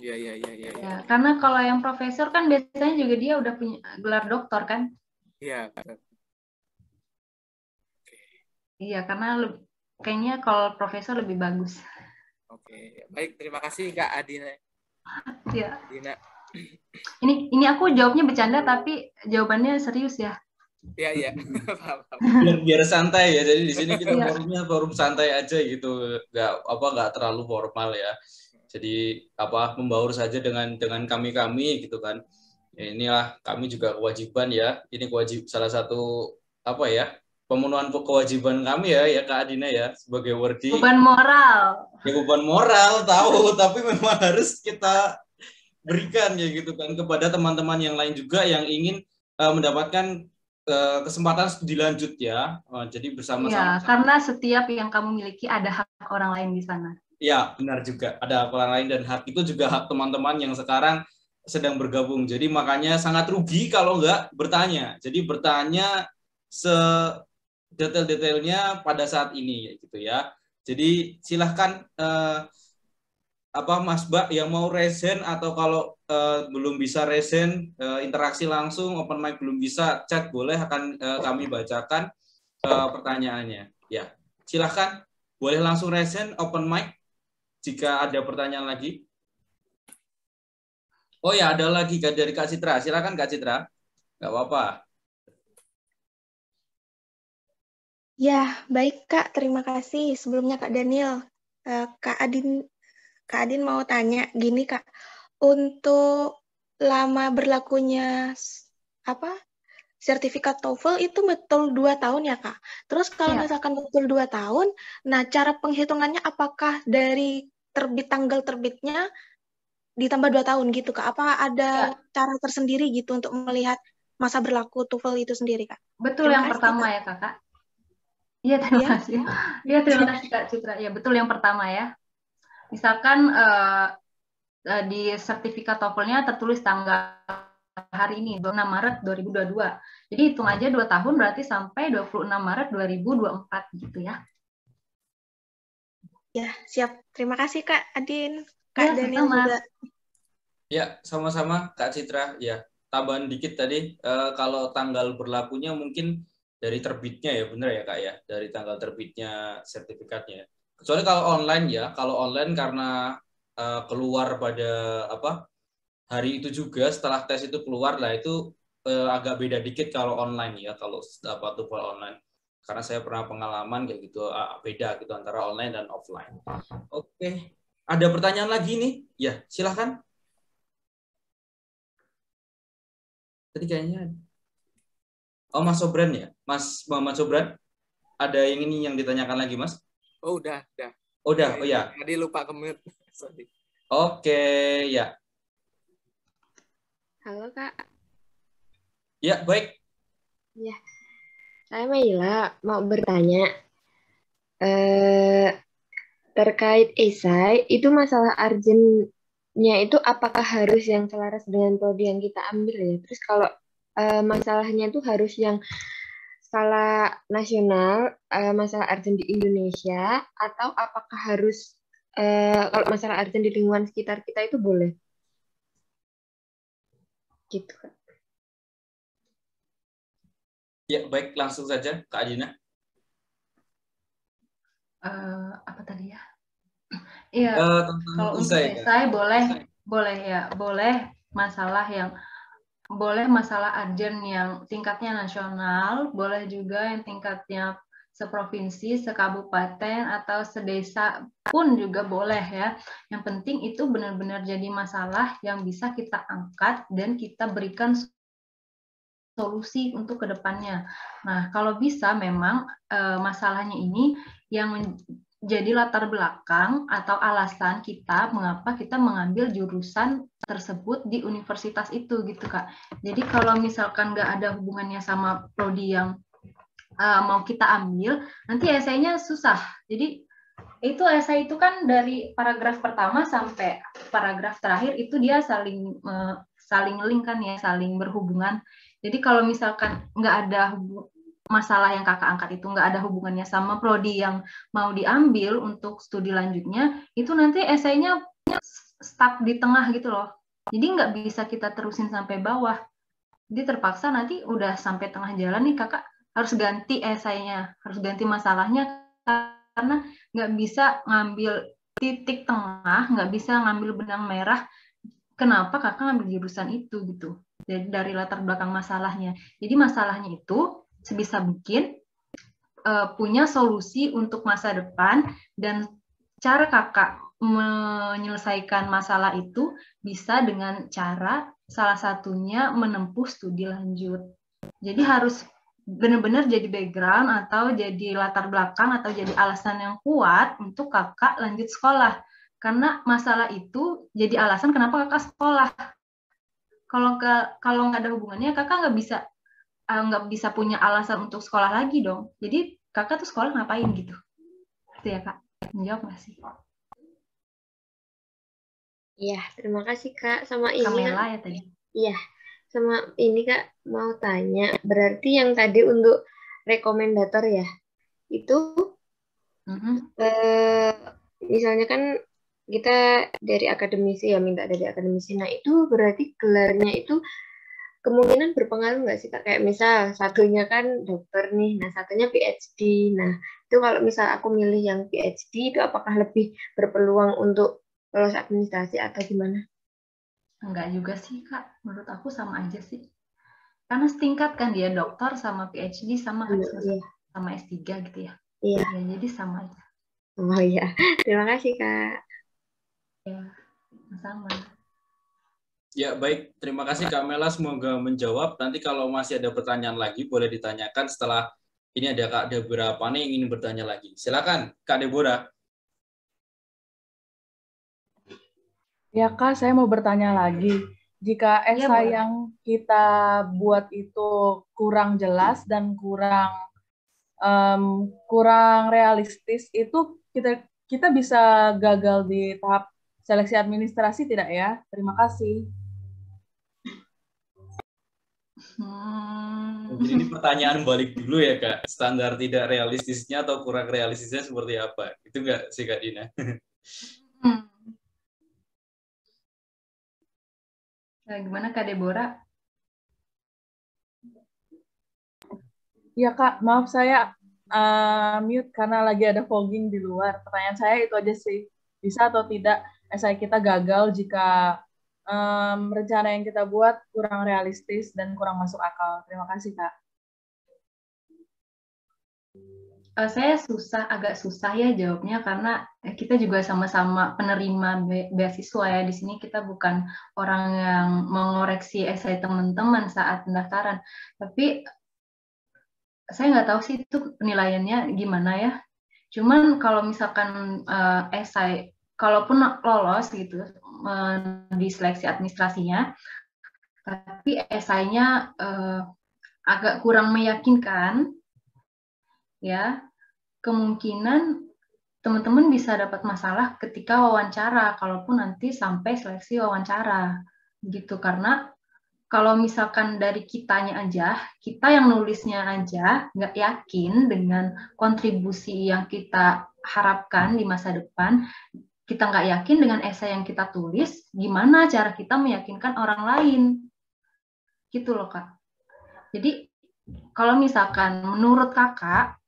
Ya. Karena kalau yang profesor kan biasanya juga dia udah punya gelar doktor kan? Iya. Iya, karena kayaknya kalau profesor lebih bagus. Oke, baik, terima kasih Kak Adina. Iya. Adina. Ini aku jawabnya bercanda tapi jawabannya serius ya. Iya. biar santai ya. Jadi di sini kita forumnya forum santai aja gitu. Nggak terlalu formal ya. Jadi membaur saja dengan kami gitu kan. Ya, inilah kami juga kewajiban ya. Ini salah satu pemenuhan kewajiban kami ya Kak Adina ya sebagai wardi. Beban moral. Ya beban moral tahu, tapi memang harus kita berikan ya gitu kan kepada teman-teman yang lain juga yang ingin mendapatkan kesempatan studi lanjut ya. Jadi bersama-sama. Iya, karena setiap yang kamu miliki ada hak orang lain di sana. Ya, benar juga. Ada hak orang lain dan hak itu juga hak teman-teman yang sekarang sedang bergabung. Jadi makanya sangat rugi kalau nggak bertanya. Jadi bertanya sedetail-detailnya pada saat ini gitu ya. Jadi silahkan Mas Mbak yang mau resen atau kalau belum bisa resen interaksi langsung open mic belum bisa chat boleh akan kami bacakan pertanyaannya. Ya, silahkan boleh langsung resen open mic jika ada pertanyaan lagi. Oh ya, ada lagi dari Kak Citra. Silakan Kak Citra. Nggak apa-apa. Ya, baik Kak, terima kasih. Sebelumnya Kak Daniel, Kak Adin mau tanya gini Kak, untuk lama berlakunya sertifikat TOEFL itu betul 2 tahun ya Kak? Terus kalau Iya. misalkan betul 2 tahun, nah cara penghitungannya apakah dari tanggal terbitnya ditambah 2 tahun gitu Kak? Apa ada cara tersendiri gitu untuk melihat masa berlaku TOEFL itu sendiri Kak? Betul Terima yang kasih, pertama Kak. ya Kakak. Iya, terima Ya. kasih. Iya, terima kasih Kak Citra. Ya, betul yang pertama ya. Misalkan di sertifikat TOEFL-nya tertulis tanggal hari ini 26 Maret 2022. Jadi hitung aja 2 tahun berarti sampai 26 Maret 2024 gitu ya. Ya, siap. Terima kasih Kak Adin. Ya, Kak Daniel sama-sama. juga. Ya, sama-sama Kak Citra. Ya, tambahan dikit tadi kalau tanggal berlakunya mungkin dari terbitnya ya, benar ya Kak ya, dari tanggal terbitnya sertifikatnya. Kecuali kalau online ya, kalau online karena keluar pada hari itu juga setelah tes itu keluar lah itu agak beda dikit kalau online ya, kalau TOEFL online. Karena saya pernah pengalaman kayak gitu beda gitu antara online dan offline. Oke, ada pertanyaan lagi nih? Ya, silahkan. Tadi kayaknya Mas Sobran ya, Mas Muhammad Sobran. Ada yang ini yang ditanyakan lagi Mas? Oh udah. Oh, udah, oh ya. Tadi lupa ke-mute. Sorry. Oke, ya. Halo Kak. Ya, baik. Ya, saya Maila mau bertanya terkait esai itu masalah urgent-nya itu apakah harus yang selaras dengan prodi yang kita ambil ya? Terus kalau masalahnya itu harus yang skala nasional, masalah urgent di Indonesia, atau apakah harus kalau masalah urgent di lingkungan sekitar kita itu boleh? Gitu Kak. Ya, baik, langsung saja Kak Adina. Apa tadi ya? Iya, kalau untuk esai boleh masalah urgent yang tingkatnya nasional, boleh juga yang tingkatnya seprovinsi, sekabupaten atau sedesa pun juga boleh ya. Yang penting itu benar-benar jadi masalah yang bisa kita angkat dan kita berikan solusi untuk kedepannya. Nah, kalau bisa memang masalahnya ini yang jadi latar belakang atau alasan kita mengapa kita mengambil jurusan tersebut di universitas itu gitu Kak. Jadi kalau misalkan nggak ada hubungannya sama prodi yang mau kita ambil, nanti esainya susah. Jadi itu esai itu kan dari paragraf pertama sampai paragraf terakhir itu dia saling link kan ya, saling berhubungan. Jadi kalau misalkan nggak ada masalah yang kakak angkat itu nggak ada hubungannya sama prodi yang mau diambil untuk studi lanjutnya, itu nanti esainya stuck di tengah gitu loh. Jadi nggak bisa kita terusin sampai bawah. Jadi terpaksa nanti udah sampai tengah jalan nih kakak harus ganti esainya, harus ganti masalahnya karena nggak bisa ngambil titik tengah, nggak bisa ngambil benang merah. Kenapa kakak ngambil jurusan itu gitu? Jadi dari latar belakang masalahnya. Jadi masalahnya itu sebisa mungkin punya solusi untuk masa depan dan cara kakak menyelesaikan masalah itu bisa dengan cara salah satunya menempuh studi lanjut. Jadi harus benar-benar jadi background atau jadi latar belakang atau jadi alasan yang kuat untuk kakak lanjut sekolah. Karena masalah itu jadi alasan kenapa kakak sekolah. Kalau nggak ada hubungannya, kakak nggak bisa punya alasan untuk sekolah lagi dong. Jadi kakak tuh sekolah ngapain gitu? Itu ya kak. Menjawab nggak sih? Iya, terima kasih Kak. Sama ini Kamela Kak. ya tadi. Iya, sama ini Kak mau tanya. Berarti yang tadi untuk rekomendator ya, itu misalnya kan kita dari akademisi ya, minta dari akademisi. Nah, itu berarti gelarnya itu kemungkinan berpengaruh nggak sih Kak? Kayak misal satunya kan dokter nih, nah satunya PhD. Nah, itu kalau misal aku milih yang PhD, itu apakah lebih berpeluang untuk lolos administrasi atau gimana? Enggak juga sih, Kak. Menurut aku sama aja sih. Karena setingkat kan dia dokter sama PhD sama kan Iya, sama S3 gitu ya. iya. Ya, jadi sama aja. Oh iya, terima kasih Kak. Ya, sama. Ya, baik. Terima kasih Kak Mela, semoga menjawab. Nanti kalau masih ada pertanyaan lagi, boleh ditanyakan setelah ini ada beberapa nih yang ingin bertanya lagi. Silakan, Kak Deborah. Ya Kak, saya mau bertanya lagi. Jika Iya, esai boleh. yang kita buat itu kurang jelas dan kurang realistis, itu kita bisa gagal di tahap seleksi administrasi tidak ya? Terima kasih. Mungkin ini pertanyaan balik dulu ya Kak. Standar tidak realistisnya atau kurang realistisnya seperti apa? Itu enggak sih Kak Dina? Nah, gimana Kak Deborah? Ya Kak, maaf saya mute karena lagi ada fogging di luar. Pertanyaan saya itu aja sih. Bisa atau tidak esai kita gagal jika rencana yang kita buat kurang realistis dan kurang masuk akal. Terima kasih Kak. Saya agak susah ya jawabnya karena kita juga sama-sama penerima beasiswa ya. Di sini kita bukan orang yang mengoreksi esai teman-teman saat pendaftaran. Tapi saya nggak tahu sih itu penilaiannya gimana ya. Cuman kalau misalkan esai, kalaupun lolos gitu di seleksi administrasinya, tapi esainya agak kurang meyakinkan, ya kemungkinan teman-teman bisa dapat masalah ketika wawancara, kalaupun nanti sampai seleksi wawancara, gitu. Karena kalau misalkan dari kitanya aja, kita yang nulisnya aja nggak yakin dengan kontribusi yang kita harapkan di masa depan, kita nggak yakin dengan esai yang kita tulis, gimana cara kita meyakinkan orang lain? Gitu loh, Kak. Jadi, kalau misalkan menurut kakak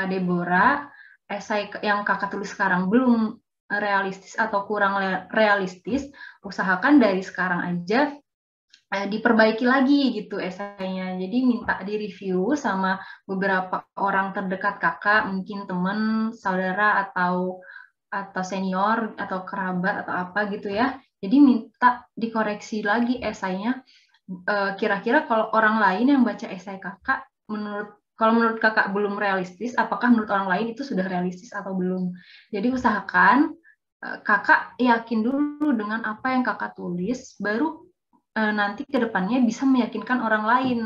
Deborah, esai yang kakak tulis sekarang belum realistis atau kurang realistis, usahakan dari sekarang aja diperbaiki lagi gitu esainya. Jadi minta direview sama beberapa orang terdekat kakak, mungkin teman, saudara atau senior atau kerabat atau apa gitu ya. Jadi minta dikoreksi lagi esainya. Kira-kira kalau orang lain yang baca esai kakak, kalau menurut kakak belum realistis, apakah menurut orang lain itu sudah realistis atau belum? Jadi usahakan kakak yakin dulu dengan apa yang kakak tulis, baru nanti ke depannya bisa meyakinkan orang lain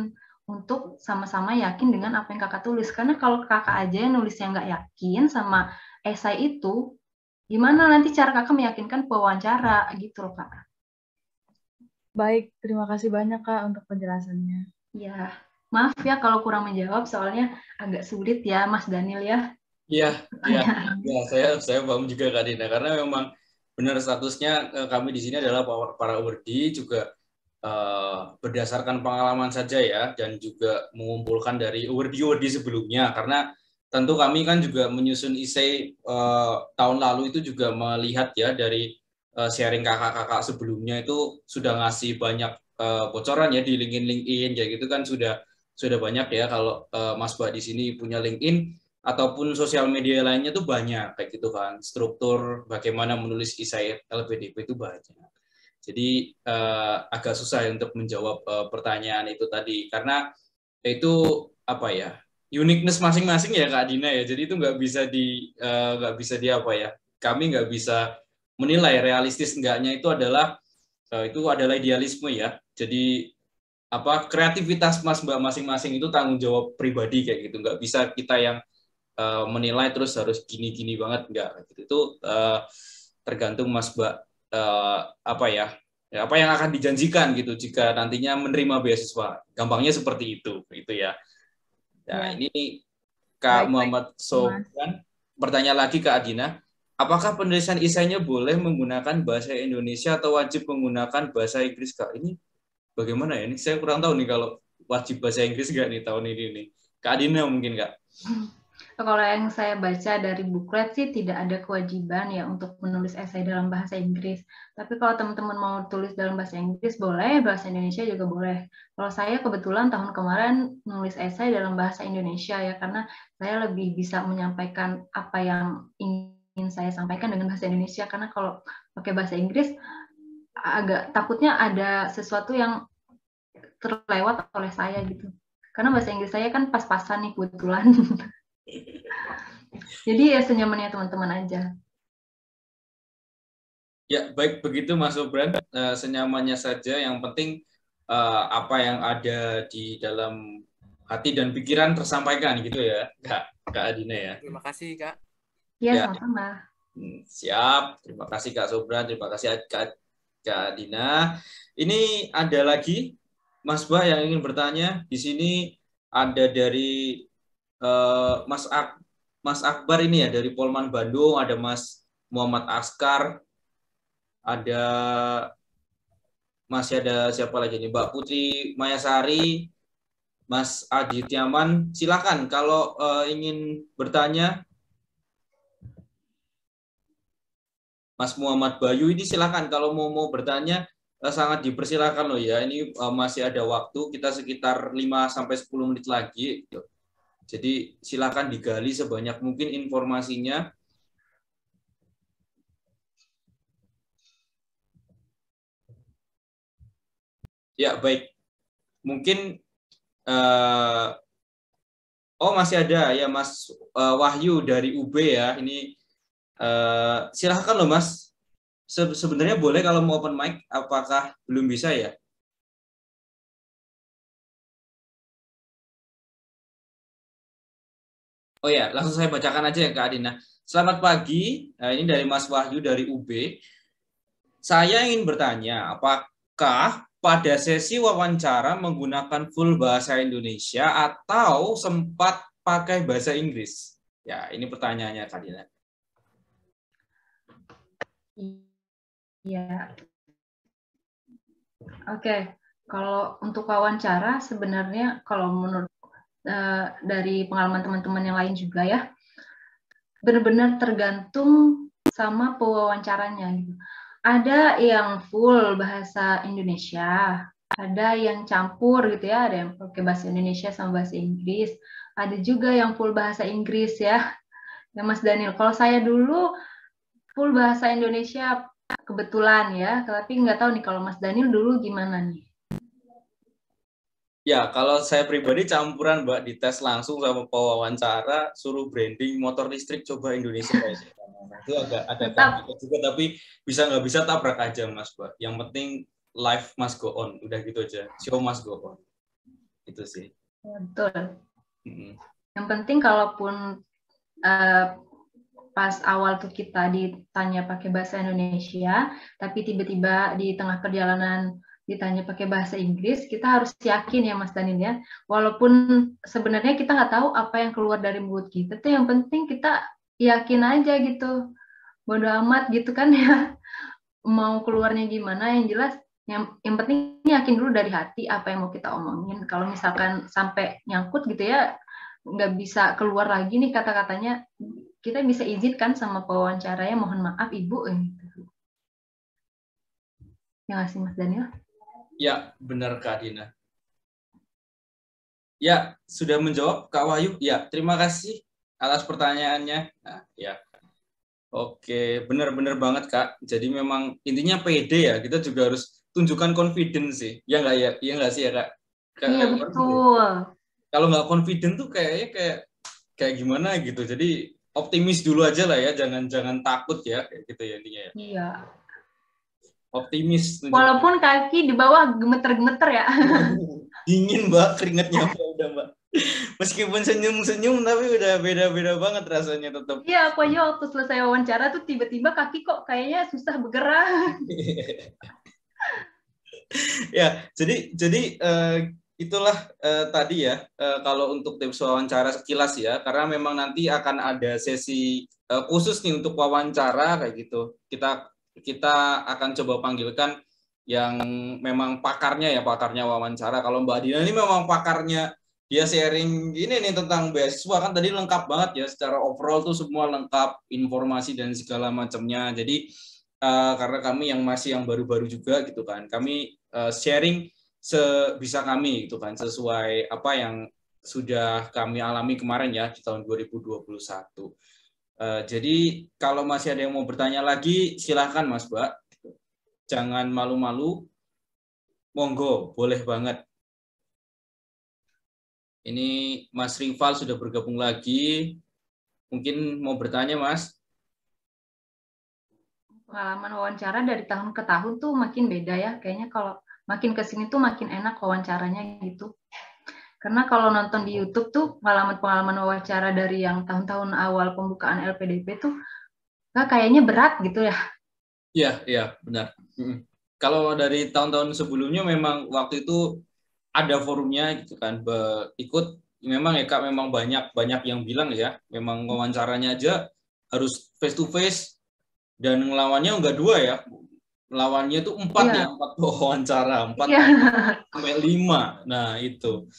untuk sama-sama yakin dengan apa yang kakak tulis. Karena kalau kakak aja yang nulisnya nggak yakin sama esai itu, gimana nanti cara kakak meyakinkan pewawancara gitu loh Kak. Baik, terima kasih banyak Kak untuk penjelasannya. Ya, maaf ya kalau kurang menjawab, soalnya agak sulit ya Mas Daniel ya. Iya, saya paham juga Kak Dina, karena memang benar statusnya kami di sini adalah para awardee juga berdasarkan pengalaman saja ya, dan juga mengumpulkan dari awardee sebelumnya, karena tentu kami kan juga menyusun esai tahun lalu itu juga melihat ya dari sharing kakak-kakak sebelumnya itu sudah ngasih banyak bocoran ya di LinkedIn ya gitu kan sudah banyak ya. Kalau Mas Mbak di sini punya LinkedIn ataupun sosial media lainnya tuh banyak kayak gitu kan, struktur bagaimana menulis esai LPDP itu banyak. Jadi agak susah ya untuk menjawab pertanyaan itu tadi karena itu apa ya, uniqueness masing-masing ya Kak Dina ya. Jadi itu nggak bisa di apa ya, kami nggak bisa menilai realistis enggaknya. Itu adalah idealisme ya. Jadi apa, kreativitas Mas Mbak masing-masing itu tanggung jawab pribadi kayak gitu. Nggak bisa kita yang menilai terus harus gini-gini banget, enggak gitu. Itu tergantung Mas Mbak apa ya apa yang akan dijanjikan gitu jika nantinya menerima beasiswa. Gampangnya seperti itu ya. Nah, ini Kak Muhammad Sofyan bertanya lagi ke Adina, apakah penulisan esainya boleh menggunakan bahasa Indonesia atau wajib menggunakan bahasa Inggris, Kak? Ini bagaimana ya? Ini saya kurang tahu nih kalau wajib bahasa Inggris nggak nih tahun ini nih. Kak Adina mungkin, Kak? Kalau yang saya baca dari buklet sih tidak ada kewajiban ya untuk menulis esai dalam bahasa Inggris. Tapi kalau teman-teman mau tulis dalam bahasa Inggris boleh, bahasa Indonesia juga boleh. Kalau saya kebetulan tahun kemarin menulis esai dalam bahasa Indonesia ya, karena saya lebih bisa menyampaikan apa yang ingin saya sampaikan dengan bahasa Indonesia. Karena kalau pakai bahasa Inggris agak takutnya ada sesuatu yang terlewat oleh saya gitu. Karena bahasa Inggris saya kan pas-pasan nih kebetulan. Jadi ya senyamannya teman-teman aja. Ya, baik begitu Mas Sobran, senyamannya saja. Yang penting apa yang ada di dalam hati dan pikiran tersampaikan gitu ya, Kak Adina ya. Terima kasih, Kak. Ya, sama-sama. Siap, terima kasih Kak Sobran, terima kasih Kak Adina. Ini ada lagi Mas Bah yang ingin bertanya. Di sini ada dari Mas Akbar ini ya, dari Polman Bandung, ada Mas Muhammad Askar, masih ada siapa lagi nih, Mbak Putri Mayasari, Mas Adi Tiaman. Silakan kalau ingin bertanya. Mas Muhammad Bayu ini silakan kalau mau bertanya, sangat dipersilakan loh ya. Ini masih ada waktu, kita sekitar 5-10 menit lagi. Jadi silakan digali sebanyak mungkin informasinya. Ya, baik. Mungkin masih ada ya Mas Wahyu dari UB ya. Ini silahkan loh Mas. Sebenarnya boleh kalau mau open mic, apakah belum bisa ya? Oh ya, langsung saya bacakan aja ya Kak Adina. Selamat pagi, ini dari Mas Wahyu dari UB. Saya ingin bertanya, apakah pada sesi wawancara menggunakan full bahasa Indonesia atau sempat pakai bahasa Inggris? Ya, ini pertanyaannya Kak Adina. Iya. Oke, kalau untuk wawancara sebenarnya kalau menurut dari pengalaman teman-teman yang lain juga ya, benar-benar tergantung sama pewawancaranya gitu. Ada yang full bahasa Indonesia, ada yang campur gitu ya, ada yang pakai bahasa Indonesia sama bahasa Inggris, ada juga yang full bahasa Inggris ya. Ya Mas Daniel, kalau saya dulu full bahasa Indonesia kebetulan ya, tapi nggak tahu nih kalau Mas Daniel dulu gimana nih? Ya, kalau saya pribadi campuran Mbak, dites langsung sama pewawancara, suruh branding motor listrik coba Indonesia. Nah, itu agak kaget juga, tapi bisa nggak bisa tabrak aja Mas Mbak. Yang penting life must go on, udah gitu aja. Show must go on. Itu sih. Betul. Yang penting kalaupun pas awal tuh kita ditanya pakai bahasa Indonesia, tapi tiba-tiba di tengah perjalanan ditanya pakai bahasa Inggris, kita harus yakin ya Mas Danin ya, walaupun sebenarnya kita nggak tahu apa yang keluar dari mulut kita, tuh yang penting kita yakin aja gitu, bodo amat gitu kan ya, mau keluarnya gimana, yang jelas yang penting yakin dulu dari hati apa yang mau kita omongin. Kalau misalkan sampai nyangkut gitu ya, nggak bisa keluar lagi nih kata-katanya, kita bisa izinkan sama pewawancaranya, mohon maaf Ibu. Ya nggak sih Mas Daniel? Ya, benar Kak Dina. Ya, sudah menjawab Kak Wahyu. Ya, terima kasih atas pertanyaannya. Nah, ya. Oke, benar-benar banget Kak. Jadi memang intinya pede ya. Kita juga harus tunjukkan confidence sih. Ya nggak ya? Iya nggak sih ya Kak? Iya betul. Kalau nggak confident tuh kayaknya kayak gimana gitu. Jadi optimis dulu aja lah ya. Jangan takut ya. Kayak gitu ya intinya ya. Iya. Optimis. Walaupun kaki di bawah gemeter-gemeter ya. Dingin Mbak, keringetnya udah Mbak. Meskipun senyum-senyum tapi udah beda-beda banget rasanya tetap. Iya, aku aja waktu selesai wawancara tuh tiba-tiba kaki kok kayaknya susah bergerak. Ya, jadi itulah tadi ya, kalau untuk tips wawancara sekilas ya, karena memang nanti akan ada sesi khusus nih untuk wawancara kayak gitu. Kita akan coba panggilkan yang memang pakarnya wawancara. Kalau Mbak Dina ini memang pakarnya, dia sharing ini nih tentang beasiswa kan tadi lengkap banget ya, secara overall tuh semua lengkap, informasi dan segala macamnya. Jadi karena kami yang masih yang baru-baru juga gitu kan, kami sharing sebisa kami gitu kan, sesuai apa yang sudah kami alami kemarin ya di tahun 2021. Jadi kalau masih ada yang mau bertanya lagi, silahkan Mas Mbak. Jangan malu-malu, monggo, boleh banget. Ini Mas Rival sudah bergabung lagi. Mungkin mau bertanya, Mas? Pengalaman wawancara dari tahun ke tahun tuh makin beda ya. Kayaknya kalau makin ke sini tuh makin enak wawancaranya gitu. Karena kalau nonton di YouTube tuh pengalaman-pengalaman wawancara dari yang tahun-tahun awal pembukaan LPDP tuh kayaknya berat gitu ya. Iya, benar. Kalau dari tahun-tahun sebelumnya memang waktu itu ada forumnya gitu kan, ikut memang ya Kak, memang banyak yang bilang ya, memang wawancaranya aja harus face to face dan ngelawannya enggak 2 ya, lawannya itu 4 ya, 4 wawancara, 4 sampai 5. Nah itu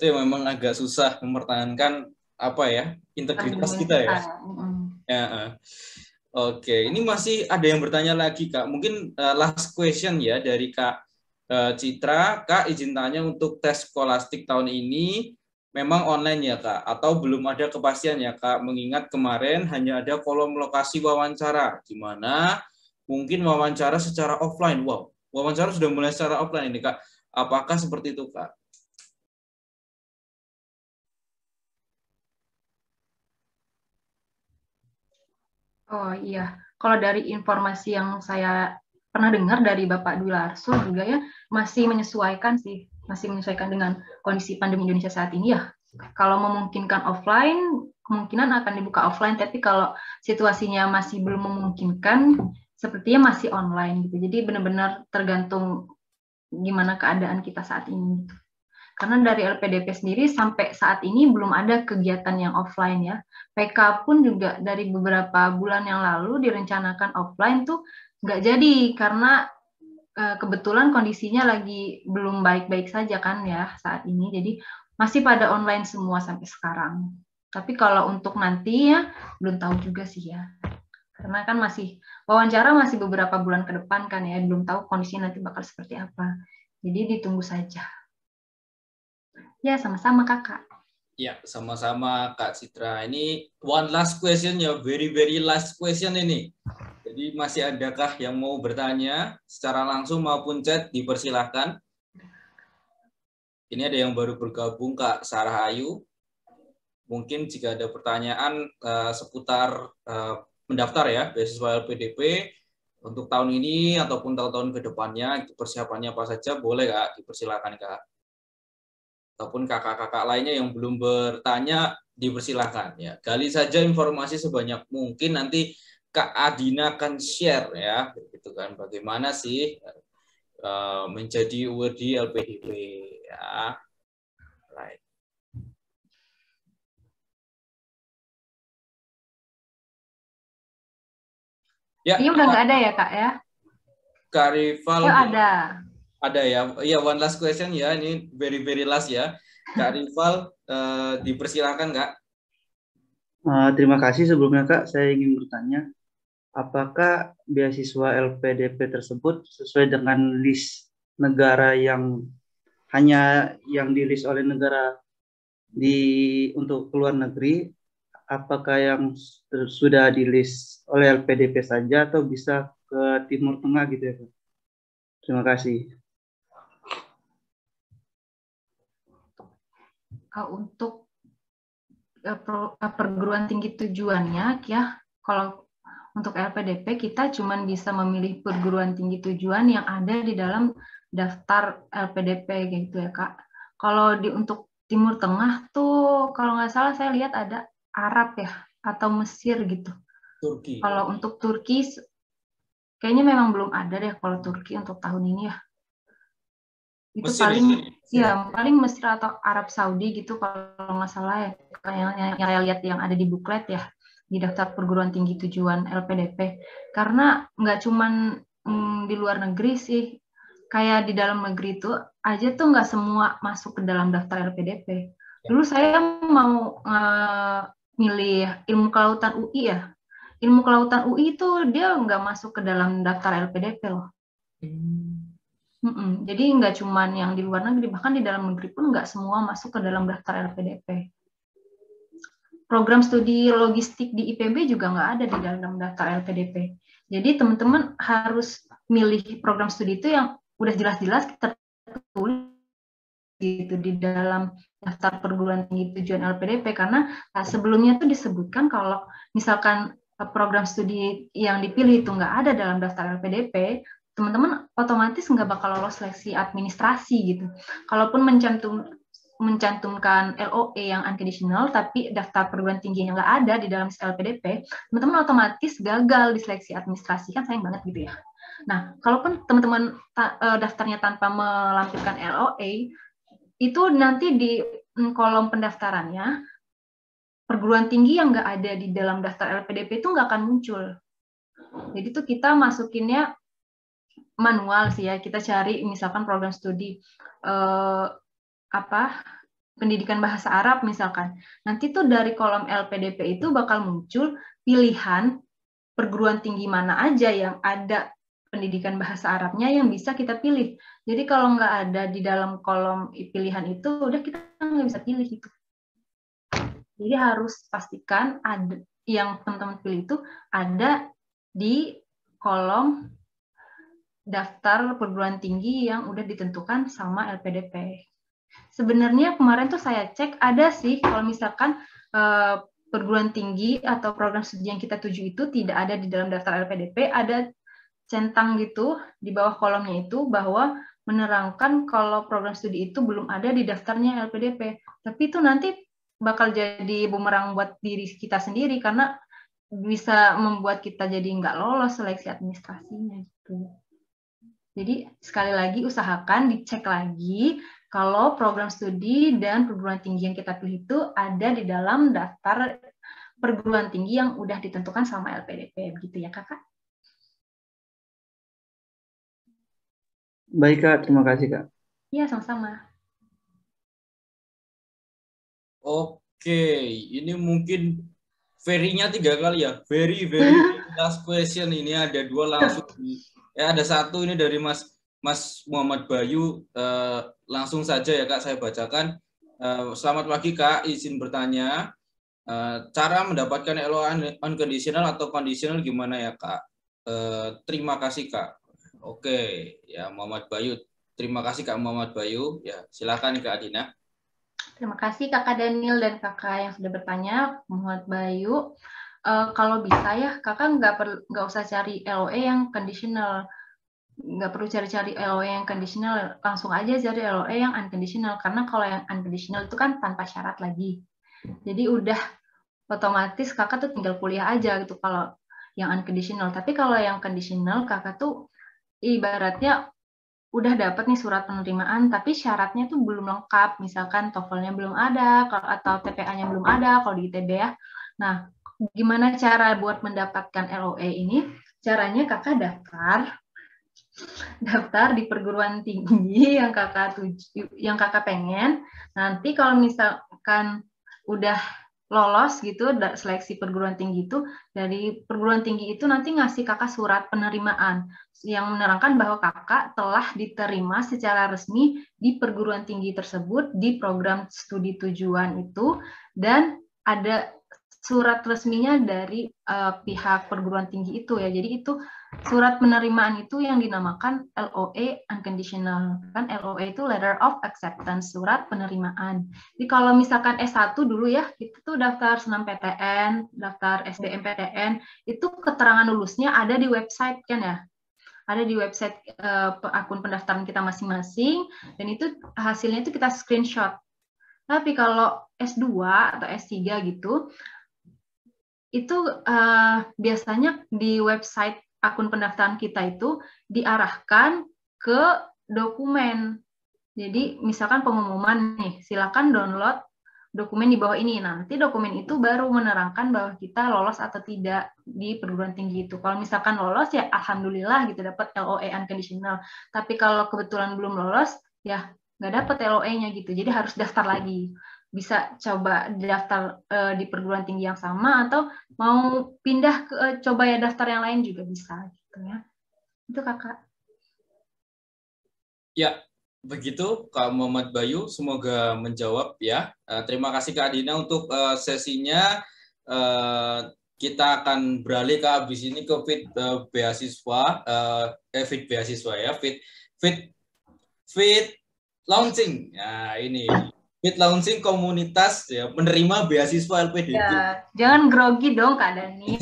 yang memang agak susah mempertahankan apa ya, integritas kita ya. Ya. Oke, ini masih ada yang bertanya lagi Kak. Mungkin last question ya dari Kak Citra. Kak, izin tanya, untuk tes skolastik tahun ini memang online ya Kak? Atau belum ada kepastian ya Kak? Mengingat kemarin hanya ada kolom lokasi wawancara, di mana mungkin wawancara secara offline. Wow, wawancara sudah mulai secara offline ini Kak. Apakah seperti itu Kak? Oh iya, kalau dari informasi yang saya pernah dengar dari Bapak Dwi Larso juga ya, masih menyesuaikan dengan kondisi pandemi Indonesia saat ini ya. Kalau memungkinkan offline, kemungkinan akan dibuka offline, tapi kalau situasinya masih belum memungkinkan, sepertinya masih online gitu. Jadi benar-benar tergantung gimana keadaan kita saat ini. Karena dari LPDP sendiri sampai saat ini belum ada kegiatan yang offline ya. PK pun juga dari beberapa bulan yang lalu direncanakan offline tuh nggak jadi karena kebetulan kondisinya lagi belum baik-baik saja kan ya saat ini. Jadi masih pada online semua sampai sekarang. Tapi kalau untuk nanti ya belum tahu juga sih ya. Karena kan wawancara masih beberapa bulan ke depan kan ya, belum tahu kondisinya nanti bakal seperti apa. Jadi ditunggu saja. Ya, sama-sama Kakak. Ya, sama-sama Kak Citra. Ini one last question ya, very last question ini. Jadi masih adakah yang mau bertanya secara langsung maupun chat, dipersilahkan. Ini ada yang baru bergabung, Kak Sarah Ayu. Mungkin jika ada pertanyaan seputar mendaftar ya, beasiswa LPDP untuk tahun ini ataupun tahun-tahun ke depannya, persiapannya apa saja, boleh Kak, dipersilahkan Kak. Ataupun kakak-kakak lainnya yang belum bertanya, dipersilahkan ya. Gali saja informasi sebanyak mungkin, nanti Kak Adina akan share ya, gitu kan, bagaimana sih menjadi awardee LPDP ya. Right. Ya, ini udah nggak ada ya Kak ya? Kak Rival. Oh, ada. Ada ya. Ya, one last question ya. Ini very last ya. Kak Rival, dipersilahkan Kak. Terima kasih sebelumnya Kak. Saya ingin bertanya, apakah beasiswa LPDP tersebut sesuai dengan list negara yang hanya yang di list oleh negara untuk keluar negeri? Apakah yang sudah di list oleh LPDP saja atau bisa ke Timur Tengah gitu ya Kak? Terima kasih. Untuk perguruan tinggi tujuannya ya, kalau untuk LPDP kita cuma bisa memilih perguruan tinggi tujuan yang ada di dalam daftar LPDP gitu ya Kak. Kalau untuk Timur Tengah tuh kalau nggak salah saya lihat ada Arab ya atau Mesir gitu. Turki. Kalau untuk Turki kayaknya memang belum ada deh kalau Turki untuk tahun ini ya. Itu Mesir, paling Mesir atau Arab Saudi gitu kalau nggak salah ya, yang saya lihat yang ada di buklet ya. di daftar perguruan tinggi tujuan LPDP. Karena nggak cuman di luar negeri sih, kayak di dalam negeri itu aja tuh nggak semua masuk ke dalam daftar LPDP. Dulu saya mau milih ilmu kelautan UI ya. Ilmu kelautan UI itu dia nggak masuk ke dalam daftar LPDP loh. Jadi nggak cuman yang di luar negeri, bahkan di dalam negeri pun nggak semua masuk ke dalam daftar LPDP. Program studi logistik di IPB juga nggak ada di dalam daftar LPDP. Jadi teman-teman harus milih program studi itu yang udah jelas-jelas tertulis gitu di dalam daftar perguruan tinggi tujuan LPDP, karena sebelumnya tuh disebutkan kalau misalkan program studi yang dipilih itu nggak ada dalam daftar LPDP, teman-teman otomatis nggak bakal lolos seleksi administrasi gitu. Kalaupun mencantumkan LOE yang unconditional, tapi daftar perguruan tinggi yang nggak ada di dalam LPDP, teman-teman otomatis gagal di seleksi administrasi, kan sayang banget gitu ya. Nah, kalaupun teman-teman daftarnya tanpa melampirkan LOE, itu nanti di kolom pendaftarannya, perguruan tinggi yang nggak ada di dalam daftar LPDP itu nggak akan muncul. Jadi tuh kita masukinnya manual sih ya, kita cari misalkan program studi pendidikan bahasa Arab misalkan. Nanti tuh dari kolom LPDP itu bakal muncul pilihan perguruan tinggi mana aja yang ada pendidikan bahasa Arabnya yang bisa kita pilih. Jadi kalau nggak ada di dalam kolom pilihan itu, udah kita nggak bisa pilih itu. Jadi harus pastikan ada yang teman-teman pilih itu ada di kolom daftar perguruan tinggi yang udah ditentukan sama LPDP. Sebenarnya kemarin tuh saya cek ada sih kalau misalkan perguruan tinggi atau program studi yang kita tuju itu tidak ada di dalam daftar LPDP, ada centang gitu di bawah kolomnya itu bahwa menerangkan kalau program studi itu belum ada di daftarnya LPDP. Tapi itu nanti bakal jadi bumerang buat diri kita sendiri karena bisa membuat kita jadi nggak lolos seleksi administrasinya gitu. Jadi sekali lagi usahakan dicek lagi kalau program studi dan perguruan tinggi yang kita pilih itu ada di dalam daftar perguruan tinggi yang udah ditentukan sama LPDP, begitu ya Kakak? Baik Kak, terima kasih Kak. Iya, sama-sama. Oke, ini mungkin very-nya 3 kali ya. Very last question, ini ada 2 langsung. Ya, ada 1 ini dari Mas Muhammad Bayu. Langsung saja ya Kak, saya bacakan. Selamat pagi Kak, izin bertanya. Cara mendapatkan LOA unconditional atau conditional gimana ya Kak? Terima kasih Kak. Oke, ya Muhammad Bayu. Terima kasih Kak Muhammad Bayu. Ya, silakan Kak Adina. Terima kasih Kakak Daniel dan Kakak yang sudah bertanya, Muhammad Bayu. Kalau bisa ya, Kakak nggak usah cari LOE yang conditional. Nggak perlu cari-cari LOE yang conditional, langsung aja cari LOE yang unconditional. Karena kalau yang unconditional itu kan tanpa syarat lagi. Jadi udah otomatis Kakak tuh tinggal kuliah aja gitu kalau yang unconditional. Tapi kalau yang conditional, Kakak tuh ibaratnya udah dapat nih surat penerimaan, tapi syaratnya tuh belum lengkap. Misalkan TOEFL-nya belum ada, atau TPA-nya belum ada, kalau di ITB ya. Nah, gimana cara buat mendapatkan LOE ini? Caranya Kakak daftar di perguruan tinggi yang Kakak pengen. Nanti kalau misalkan udah lolos gitu seleksi perguruan tinggi itu, dari perguruan tinggi itu nanti ngasih Kakak surat penerimaan yang menerangkan bahwa Kakak telah diterima secara resmi di perguruan tinggi tersebut di program studi tujuan itu, dan ada surat resminya dari pihak perguruan tinggi itu ya. Jadi itu surat penerimaan itu yang dinamakan LOE unconditional. Kan LOE itu letter of acceptance, surat penerimaan. Jadi kalau misalkan S1 dulu ya, itu tuh daftar SNMPTN, daftar SBMPTN, itu keterangan lulusnya ada di website kan ya. Ada di website akun pendaftaran kita masing-masing, dan itu hasilnya itu kita screenshot. Tapi kalau S2 atau S3 gitu, itu biasanya di website akun pendaftaran kita itu diarahkan ke dokumen. Jadi misalkan pengumuman nih, silakan download dokumen di bawah ini. Nanti dokumen itu baru menerangkan bahwa kita lolos atau tidak di perguruan tinggi itu. Kalau misalkan lolos ya alhamdulillah gitu dapat LOE unconditional. Tapi kalau kebetulan belum lolos ya nggak dapat LOE-nya gitu. Jadi harus daftar lagi. Bisa coba daftar di perguruan tinggi yang sama atau mau pindah ke coba ya daftar yang lain juga bisa gitu ya. Itu Kakak. Ya, begitu Kak Muhammad Bayu, semoga menjawab ya. Terima kasih Kak Adina untuk sesinya. Kita akan beralih ke habis ini ke fit beasiswa, fit beasiswa ya, fit launching. Nah ini fit launching komunitas ya menerima beasiswa LPDP. Ya, jangan grogi dong Kak Daniel.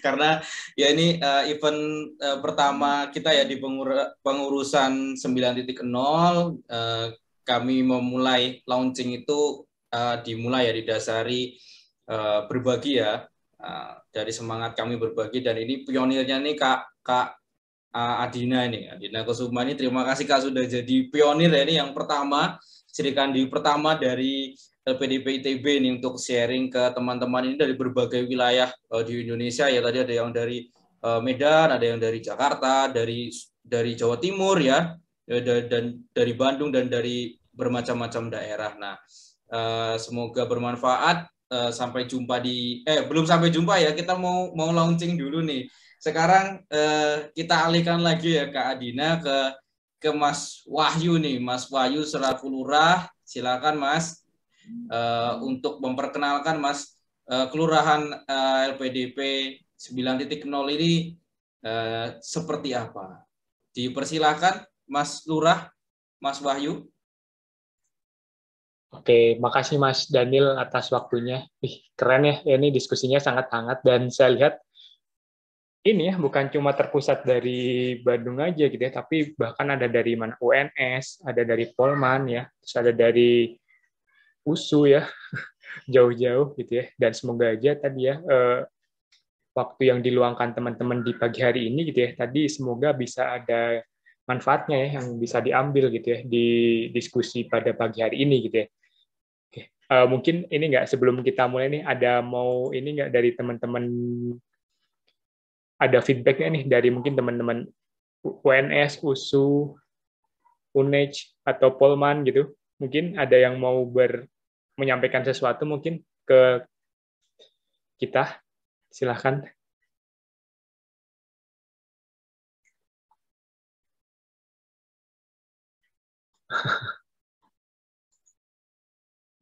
Karena ya ini event pertama kita ya di pengurusan 9.0, kami memulai launching itu dimulai ya didasari berbagi ya, dari semangat kami berbagi, dan ini pionirnya nih Kak Adina ini, Adina Kusuma ini. Terima kasih Kak sudah jadi pionir ya, ini yang pertama, Serikandi pertama dari LPDP ITB ini untuk sharing ke teman-teman ini dari berbagai wilayah di Indonesia ya. Tadi ada yang dari Medan, ada yang dari Jakarta, dari Jawa Timur ya, dan dari Bandung dan dari bermacam-macam daerah. Nah, semoga bermanfaat. Sampai jumpa belum sampai jumpa ya, kita mau launching dulu nih. Sekarang kita alihkan lagi ya Kak Adina ke Mas Wahyu nih. Mas Wahyu selaku Lurah, silakan Mas untuk memperkenalkan Mas Kelurahan LPDP 9.0 ini seperti apa. Dipersilakan Mas Lurah, Mas Wahyu. Oke, makasih Mas Daniel atas waktunya. Keren ya, ini diskusinya sangat hangat, dan saya lihat ini ya bukan cuma terpusat dari Bandung aja gitu ya, tapi bahkan ada dari mana UNS, ada dari Polman ya, terus ada dari USU ya, jauh-jauh gitu ya. Dan semoga aja tadi ya waktu yang diluangkan teman-teman di pagi hari ini gitu ya, tadi semoga bisa ada manfaatnya ya yang bisa diambil gitu ya di diskusi pada pagi hari ini gitu ya. Mungkin ini nggak, sebelum kita mulai nih, ada mau ini nggak dari teman-teman, ada feedbacknya nih dari mungkin teman-teman UNS, USU, UNEJ, atau Polman gitu. Mungkin ada yang mau menyampaikan sesuatu mungkin ke kita. Silahkan.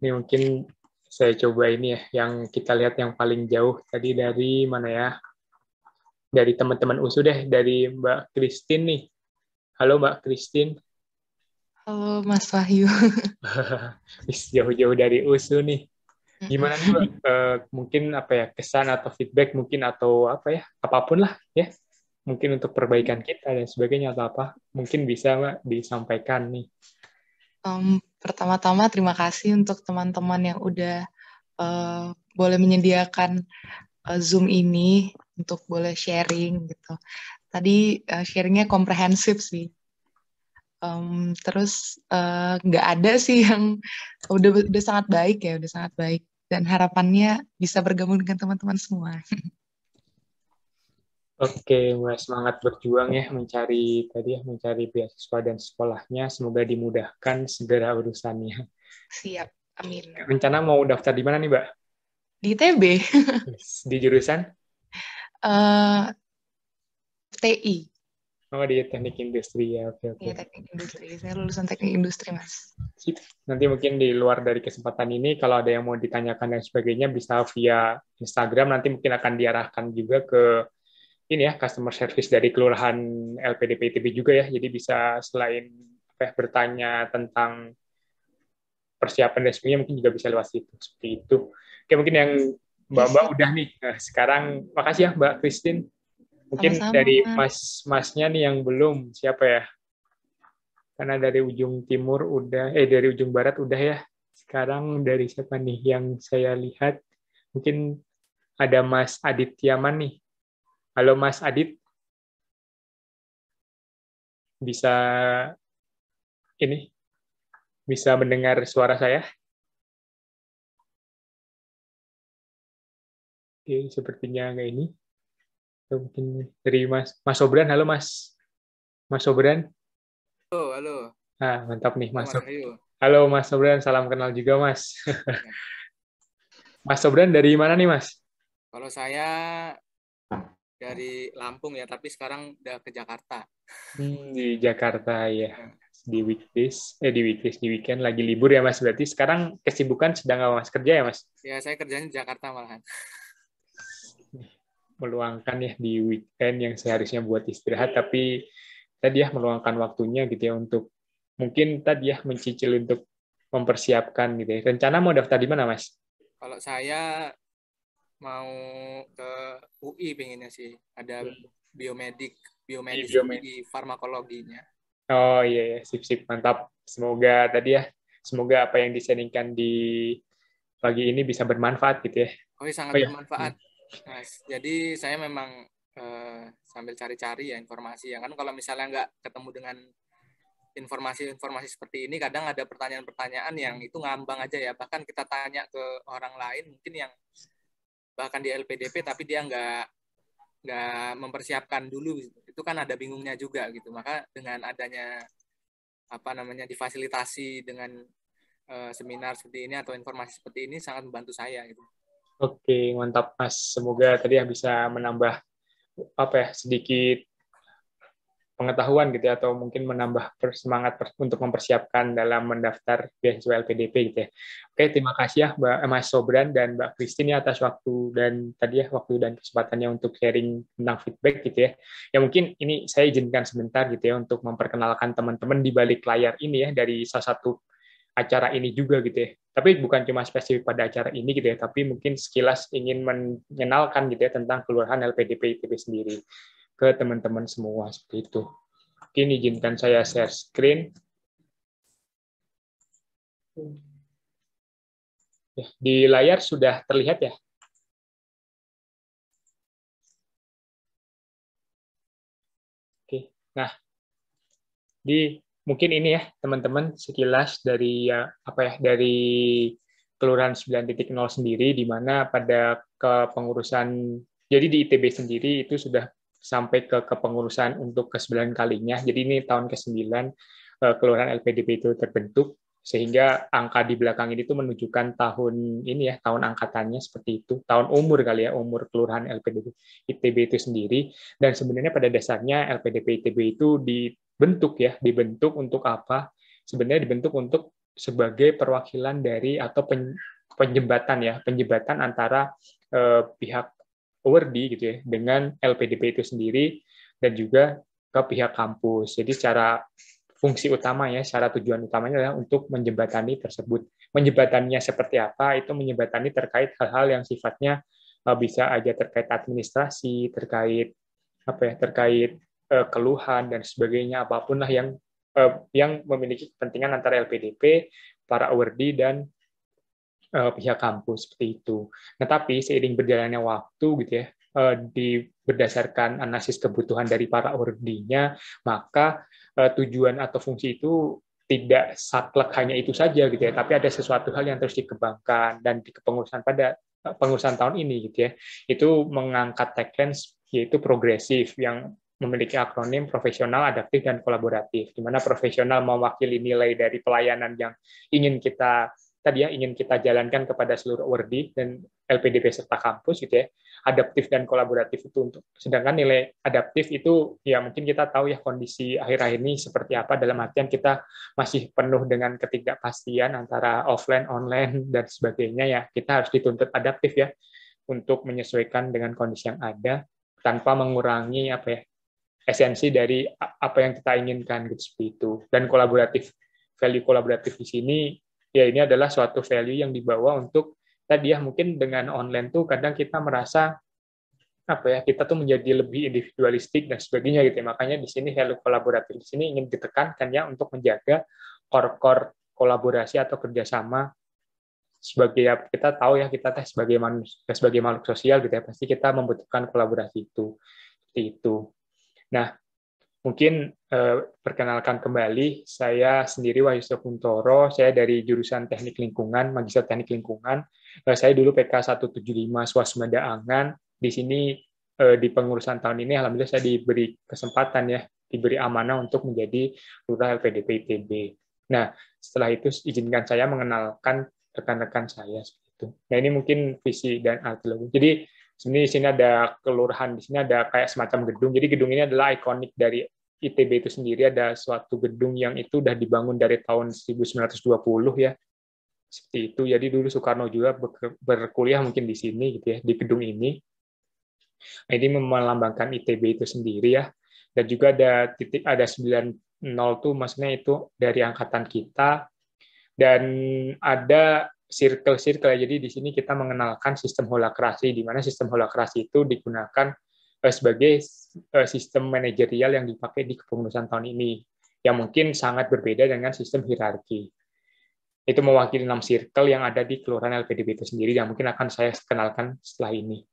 Ini mungkin saya coba ini ya, yang kita lihat yang paling jauh tadi dari mana ya? Dari teman-teman USU deh, dari Mbak Christine nih. Halo Mbak Christine. Halo Mas Wahyu. Jauh-jauh dari USU nih. Gimana nih Mbak? Mungkin apa ya, kesan atau feedback mungkin, atau apa ya, apapun lah ya. Mungkin untuk perbaikan kita dan sebagainya atau apa. Mungkin bisa Mbak disampaikan nih. Pertama-tama terima kasih untuk teman-teman yang udah boleh menyediakan Zoom ini untuk boleh sharing gitu. Tadi sharingnya komprehensif sih. Terus nggak ada sih yang udah sangat baik ya, udah sangat baik. Dan harapannya bisa bergabung dengan teman-teman semua. Oke, mulai semangat berjuang ya mencari beasiswa dan sekolahnya. Semoga dimudahkan segera urusannya. Siap, amin. Rencana mau daftar di mana nih, Mbak? Di ITB. Di jurusan? TI. Oh, di teknik industri ya. Oke. Iya, teknik industri. Saya lulusan teknik industri, Mas. Nanti mungkin di luar dari kesempatan ini, kalau ada yang mau ditanyakan dan sebagainya, bisa via Instagram. Nanti mungkin akan diarahkan juga ke ini ya, customer service dari Kelurahan LPDP ITB juga ya. Jadi bisa selain bertanya tentang persiapan dan sebagainya, mungkin juga bisa lewat situ. Seperti itu. Oke, mungkin yang Mbak-mbak udah nih. Nah, sekarang makasih ya Mbak Christine. Mungkin sama-sama. Dari masnya nih yang belum, siapa ya? Karena dari ujung timur udah, dari ujung barat udah ya. Sekarang dari siapa nih yang saya lihat? Mungkin ada Mas Adit Yaman nih. Halo Mas Adit. Bisa ini bisa mendengar suara saya? Oke, sepertinya nggak ini. Atau mungkin dari Mas Sobran. Halo Mas Sobran. Halo, halo. Mantap nih Halo, Mas. Mas Wahyu. Halo Mas Sobran, salam kenal juga Mas. Mas Sobran dari mana nih Mas? Kalau saya dari Lampung ya, tapi sekarang udah ke Jakarta. Di Jakarta ya. Di weekend lagi libur ya Mas. Berarti sekarang kesibukan sedang apa Mas? Kerja ya Mas? Ya, saya kerjanya di Jakarta malahan. Meluangkan ya di weekend yang seharusnya buat istirahat, tapi tadi ya meluangkan waktunya gitu ya untuk mungkin tadi ya mencicil untuk mempersiapkan gitu ya. Rencana mau daftar di mana Mas? Kalau saya mau ke UI pengennya sih. Ada biomedis UI farmakologinya. Oh iya ya, sip-sip mantap. Semoga tadi ya, semoga apa yang disampaikan di pagi ini bisa bermanfaat gitu ya. Oh, sangat bermanfaat. Mas. Jadi saya memang sambil cari-cari ya informasi ya kan, kalau misalnya nggak ketemu dengan informasi-informasi seperti ini, kadang ada pertanyaan-pertanyaan yang itu ngambang aja ya, bahkan kita tanya ke orang lain mungkin yang bahkan di LPDP tapi dia nggak mempersiapkan dulu, itu kan ada bingungnya juga gitu. Maka dengan adanya difasilitasi dengan seminar seperti ini atau informasi seperti ini sangat membantu saya gitu. Oke, mantap Mas. Semoga tadi yang bisa menambah sedikit pengetahuan gitu ya, atau mungkin menambah semangat untuk mempersiapkan dalam mendaftar beasiswa LPDP gitu ya. Oke, terima kasih ya Mas Sobran dan Mbak Christine ya atas waktu dan tadi ya waktu dan kesempatannya untuk sharing tentang feedback gitu ya. Ya mungkin ini saya izinkan sebentar gitu ya untuk memperkenalkan teman-teman di balik layar ini ya dari salah satu acara ini juga gitu ya. Tapi bukan cuma spesifik pada acara ini gitu ya, tapi mungkin sekilas ingin mengenalkan gitu ya tentang kelurahan LPDP ITB sendiri ke teman-teman semua seperti itu. Mungkin izinkan saya share screen. Ya, di layar sudah terlihat ya? Oke. Nah, mungkin ini ya teman-teman sekilas dari dari Kelurahan 9.0 sendiri, di mana pada kepengurusan, jadi di ITB sendiri itu sudah sampai ke kepengurusan untuk ke-9 kalinya. Jadi ini tahun ke-9 Kelurahan LPDP itu terbentuk, sehingga angka di belakang ini itu menunjukkan tahun ini ya, tahun angkatannya seperti itu, tahun umur kali ya, umur Kelurahan LPDP ITB itu sendiri. Dan sebenarnya pada dasarnya LPDP ITB itu dibentuk untuk apa? Sebenarnya dibentuk untuk sebagai perwakilan dari atau penjembatan antara pihak awardee gitu ya dengan LPDP itu sendiri dan juga ke pihak kampus. Jadi secara fungsi utamanya, secara tujuan utamanya adalah untuk menjembatani tersebut. Menjembatannya seperti apa? Itu menjembatani terkait hal-hal yang sifatnya bisa aja terkait administrasi, terkait terkait keluhan dan sebagainya, apapun lah yang memiliki kepentingan antara LPDP, para awardee dan pihak kampus seperti itu. Nah, tapi seiring berjalannya waktu gitu ya, berdasarkan analisis kebutuhan dari para awardee-nya, maka tujuan atau fungsi itu tidak saklek hanya itu saja gitu ya, tapi ada sesuatu hal yang terus dikembangkan. Dan di kepengurusan pada pengurusan tahun ini gitu ya, itu mengangkat tagline yaitu progresif yang memiliki akronim profesional, adaptif, dan kolaboratif, di mana profesional mewakili nilai dari pelayanan yang ingin kita jalankan kepada seluruh awardee dan LPDP serta kampus gitu ya. Adaptif dan kolaboratif itu untuk, sedangkan nilai adaptif itu ya mungkin kita tahu ya kondisi akhir-akhir ini seperti apa, dalam artian kita masih penuh dengan ketidakpastian antara offline, online, dan sebagainya ya. Kita harus dituntut adaptif ya untuk menyesuaikan dengan kondisi yang ada tanpa mengurangi esensi dari apa yang kita inginkan gitu, seperti itu. Dan value kolaboratif di sini ya ini adalah suatu value yang dibawa untuk tadi ya, mungkin dengan online tuh kadang kita merasa kita tuh menjadi lebih individualistik dan sebagainya gitu ya. Makanya di sini value kolaboratif di sini ingin ditekankan ya untuk menjaga core kolaborasi atau kerjasama. Sebagai kita tahu ya, kita sebagai manusia, sebagai makhluk sosial gitu ya, pasti kita membutuhkan kolaborasi itu seperti itu. Nah, Mungkin perkenalkan kembali, saya sendiri Wahyu Kuntoro, saya dari jurusan Teknik Lingkungan, Magister Teknik Lingkungan. Saya dulu PK 175 Swasembada Angan. Di sini di pengurusan tahun ini, alhamdulillah saya diberi kesempatan ya, diberi amanah untuk menjadi Lurah LPDP ITB. Nah, setelah itu izinkan saya mengenalkan rekan-rekan saya seperti itu. Nah, ini mungkin visi dan arti logo. Jadi sebenarnya di sini ada kelurahan, di sini ada kayak semacam gedung. Jadi gedung ini adalah ikonik dari ITB itu sendiri, ada suatu gedung yang itu udah dibangun dari tahun 1920 ya. Seperti itu. Jadi dulu Soekarno juga berkuliah mungkin di sini gitu ya, di gedung ini. Nah, ini melambangkan ITB itu sendiri ya. Dan juga ada titik, ada 90 tuh maksudnya itu dari angkatan kita. Dan ada circle-circle. Jadi di sini kita mengenalkan sistem holakrasi, di mana sistem holakrasi itu digunakan sebagai sistem manajerial yang dipakai di kepengurusan tahun ini, yang mungkin sangat berbeda dengan sistem hierarki. Itu mewakili 6 circle yang ada di Kelurahan LPDP itu sendiri, yang mungkin akan saya kenalkan setelah ini.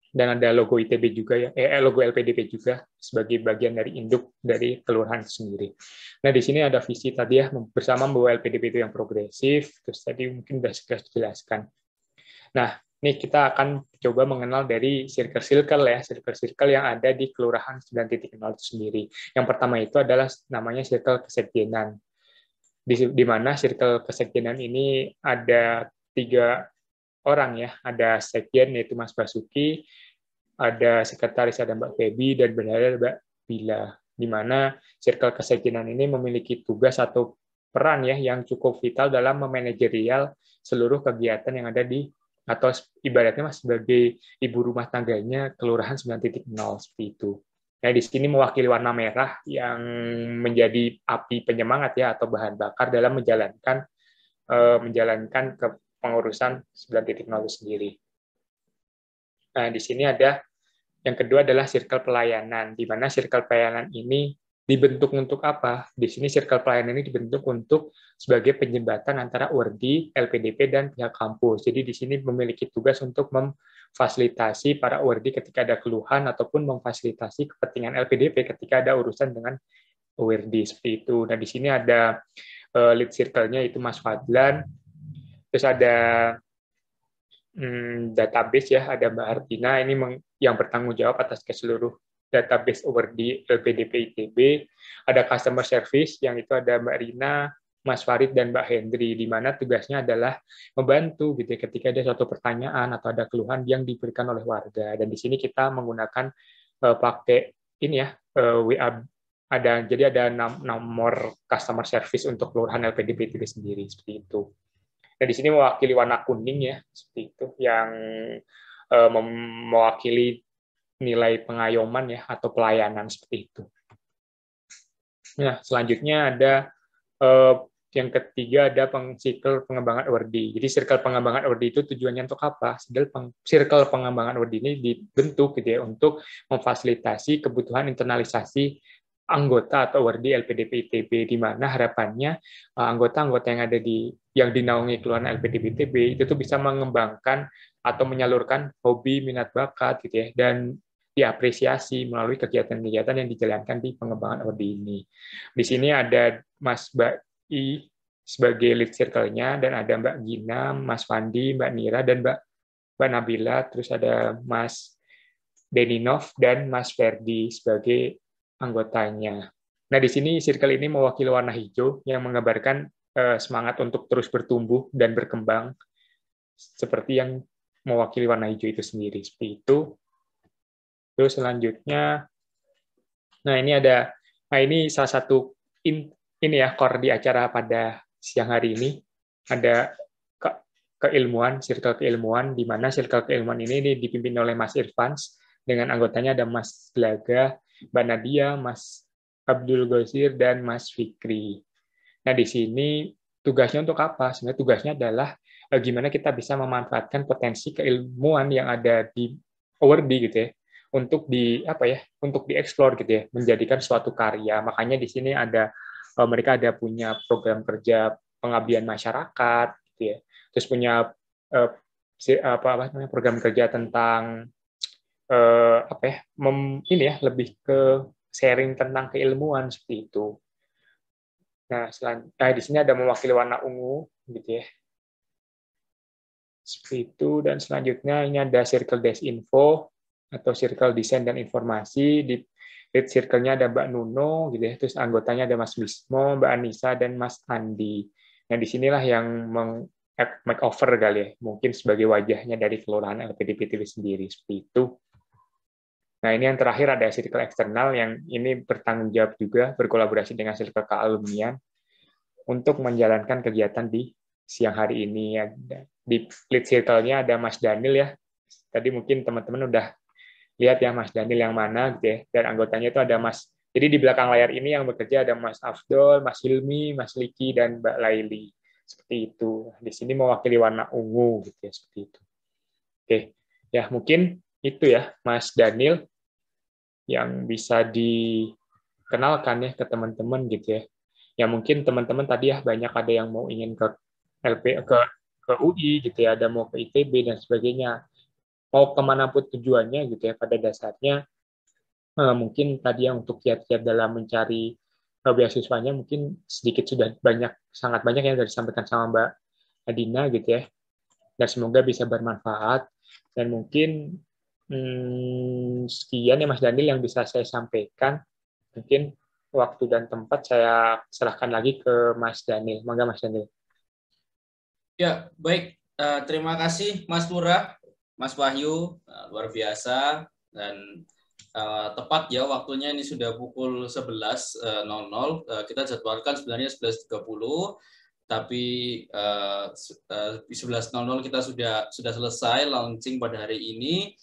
Dan ada logo ITB juga ya, logo LPDP juga sebagai bagian dari induk dari kelurahan itu sendiri. Nah, di sini ada visi tadi ya, bersama bahwa LPDP itu yang progresif, terus tadi mungkin sudah saya jelaskan. Nah, ini kita akan coba mengenal dari circle-circle ya, circle-circle yang ada di Kelurahan 9.0 itu sendiri. Yang pertama itu adalah namanya circle kesekjenan. Di mana circle kesekjenan ini ada 3 orang ya, ada sekjen yaitu Mas Basuki, ada sekretaris ada Mbak Febi, dan bendahara Mbak Bila. Di mana circle kesekjenan ini memiliki tugas atau peran ya yang cukup vital dalam memanajerial seluruh kegiatan yang ada di, atau ibaratnya Mas sebagai ibu rumah tangganya Kelurahan 9.0 seperti itu. Nah, di sini mewakili warna merah yang menjadi api penyemangat ya atau bahan bakar dalam menjalankan pengurusan 9.0 sendiri. Nah, di sini ada yang kedua adalah circle pelayanan, di mana circle pelayanan ini dibentuk untuk apa? Di sini circle pelayanan ini dibentuk untuk sebagai penjembatan antara URDI, LPDP, dan pihak kampus. Jadi di sini memiliki tugas untuk memfasilitasi para URDI ketika ada keluhan ataupun memfasilitasi kepentingan LPDP ketika ada urusan dengan URDI seperti itu. Nah, di sini ada lead circle-nya itu Mas Fadlan. Terus ada database ya, ada Mbak Artina, ini yang bertanggung jawab atas keseluruh database URDI LPDP ITB. Ada customer service, yang itu ada Mbak Rina, Mas Farid, dan Mbak Hendri, di mana tugasnya adalah membantu gitu ya, ketika ada suatu pertanyaan atau ada keluhan yang diberikan oleh warga. Dan di sini kita menggunakan pakai ini ya, WA. Jadi ada nomor customer service untuk kelurahan LPDP ITB sendiri, seperti itu. Nah, di sini mewakili warna kuning ya, seperti itu, yang mewakili nilai pengayoman ya atau pelayanan seperti itu. Nah, selanjutnya ada yang ketiga ada circle pengembangan URDI. Jadi circle pengembangan URDI itu tujuannya untuk apa? Circle pengembangan URDI ini dibentuk gitu ya untuk memfasilitasi kebutuhan internalisasi anggota atau URDI LPDP ITB, di mana harapannya anggota-anggota yang dinaungi Kelurahan LPDP ITB itu tuh bisa mengembangkan atau menyalurkan hobi, minat bakat gitu ya, dan diapresiasi melalui kegiatan-kegiatan yang dijalankan di pengembangan URDI ini. Di sini ada Mas Mbak I sebagai lead circle-nya, dan ada Mbak Gina, Mas Fandi, Mbak Nira, dan Mbak Nabila, terus ada Mas Deninov dan Mas Ferdi sebagai anggotanya. Nah, di sini circle ini mewakili warna hijau yang menggambarkan semangat untuk terus bertumbuh dan berkembang, seperti yang mewakili warna hijau itu sendiri. Seperti itu. Terus selanjutnya, nah ini salah satu ini ya core di acara pada siang hari ini, ada keilmuan, circle keilmuan, di mana circle keilmuan ini dipimpin oleh Mas Irfans, dengan anggotanya ada Mas Glaga, Mbak Nadia, Mas Abdul Ghazir, dan Mas Fikri. Nah, di sini tugasnya untuk apa? Sebenarnya tugasnya adalah gimana kita bisa memanfaatkan potensi keilmuan yang ada di URDI gitu ya, untuk dieksplor gitu ya, menjadikan suatu karya. Makanya di sini mereka ada punya program kerja pengabdian masyarakat gitu ya. Terus punya program kerja tentang lebih ke sharing tentang keilmuan seperti itu. Nah, di sini ada mewakili warna ungu, gitu ya. Seperti itu, dan selanjutnya ini ada circle desk info atau circle desain dan informasi. Di lead circle-nya ada Mbak Nuno, gitu ya. Terus anggotanya ada Mas Wismo, Mbak Anissa, dan Mas Andi. Nah, disinilah yang makeover kali ya, mungkin sebagai wajahnya dari kelurahan LPDP sendiri, seperti itu. Nah, ini yang terakhir ada circle eksternal yang ini bertanggung jawab juga berkolaborasi dengan circle kealumnian untuk menjalankan kegiatan di siang hari ini. Di lead circle-nya ada Mas Daniel ya. Tadi mungkin teman-teman udah lihat ya Mas Daniel yang mana gitu ya. Dan anggotanya itu ada Mas. Jadi di belakang layar ini yang bekerja ada Mas Afdol, Mas Hilmi, Mas Liki, dan Mbak Laili. Seperti itu. Di sini mewakili warna ungu gitu ya, seperti itu. Oke, ya mungkin itu ya Mas Daniel yang bisa dikenalkan ya ke teman-teman gitu ya. Ya mungkin teman-teman tadi ya banyak ada yang mau ingin ke ke UI gitu ya, ada mau ke ITB dan sebagainya. Mau kemanapun tujuannya gitu ya, pada dasarnya mungkin tadi yang untuk kiat-kiat dalam mencari beasiswanya mungkin sedikit sudah banyak, sangat banyak yang sudah disampaikan sama Mbak Adina gitu ya. Dan semoga bisa bermanfaat. Dan mungkin sekian ya Mas Daniel yang bisa saya sampaikan. Mungkin waktu dan tempat saya serahkan lagi ke Mas Daniel. Monggo Mas Daniel. Ya, baik. Terima kasih Mas Lurah, Mas Wahyu, luar biasa. Dan tepat ya waktunya ini sudah pukul 11.00. Kita jadwalkan sebenarnya 11.30. Tapi 11.00 kita sudah selesai launching pada hari ini.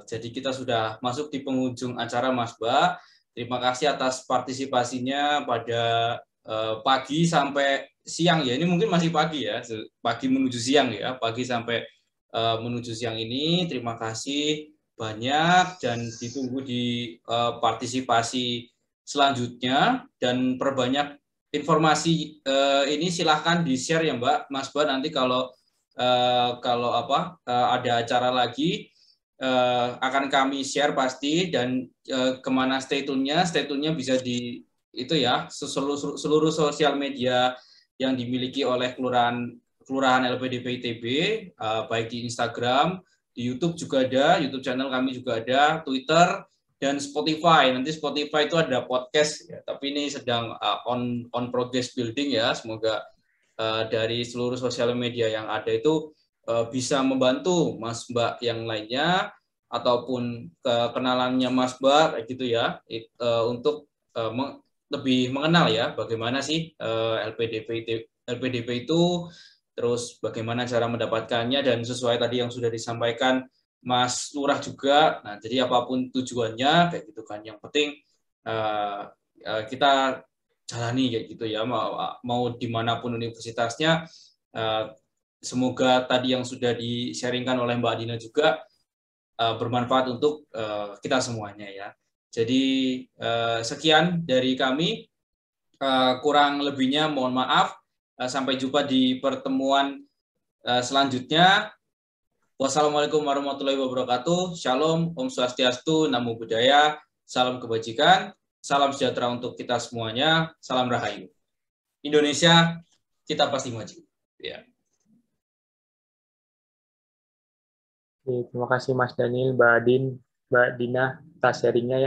Jadi kita sudah masuk di penghujung acara Mas Ba. Terima kasih atas partisipasinya pada pagi sampai siang ya. Ini mungkin masih pagi ya, pagi menuju siang ya, pagi sampai menuju siang ini. Terima kasih banyak dan ditunggu di partisipasi selanjutnya dan perbanyak informasi ini silahkan di-share ya Mbak, Mas Ba, nanti kalau ada acara lagi akan kami share pasti dan kemana stay tune-nya bisa di itu ya seluruh sosial media yang dimiliki oleh kelurahan LPDP ITB, baik di Instagram, di YouTube juga ada, YouTube channel kami juga ada, Twitter dan Spotify. Nanti Spotify itu ada podcast ya, tapi ini sedang on progress building ya. Semoga dari seluruh sosial media yang ada itu bisa membantu Mas Mbak yang lainnya ataupun kenalannya Mas Mbak gitu ya, untuk lebih mengenal ya bagaimana sih LPDP itu, terus bagaimana cara mendapatkannya dan sesuai tadi yang sudah disampaikan Mas Lurah juga. Nah, jadi apapun tujuannya kayak gitu kan, yang penting kita jalani kayak gitu ya, mau dimanapun universitasnya. Semoga tadi yang sudah di-sharingkan oleh Mbak Adina juga bermanfaat untuk kita semuanya ya. Jadi sekian dari kami, kurang lebihnya mohon maaf. Sampai jumpa di pertemuan selanjutnya. Wassalamualaikum warahmatullahi wabarakatuh. Shalom, Om Swastiastu, Namo Buddhaya, salam kebajikan, salam sejahtera untuk kita semuanya, salam rahayu. Indonesia, kita pasti maju. Ya. Terima kasih Mas Daniel, Mbak Dina atas sharingnya ya.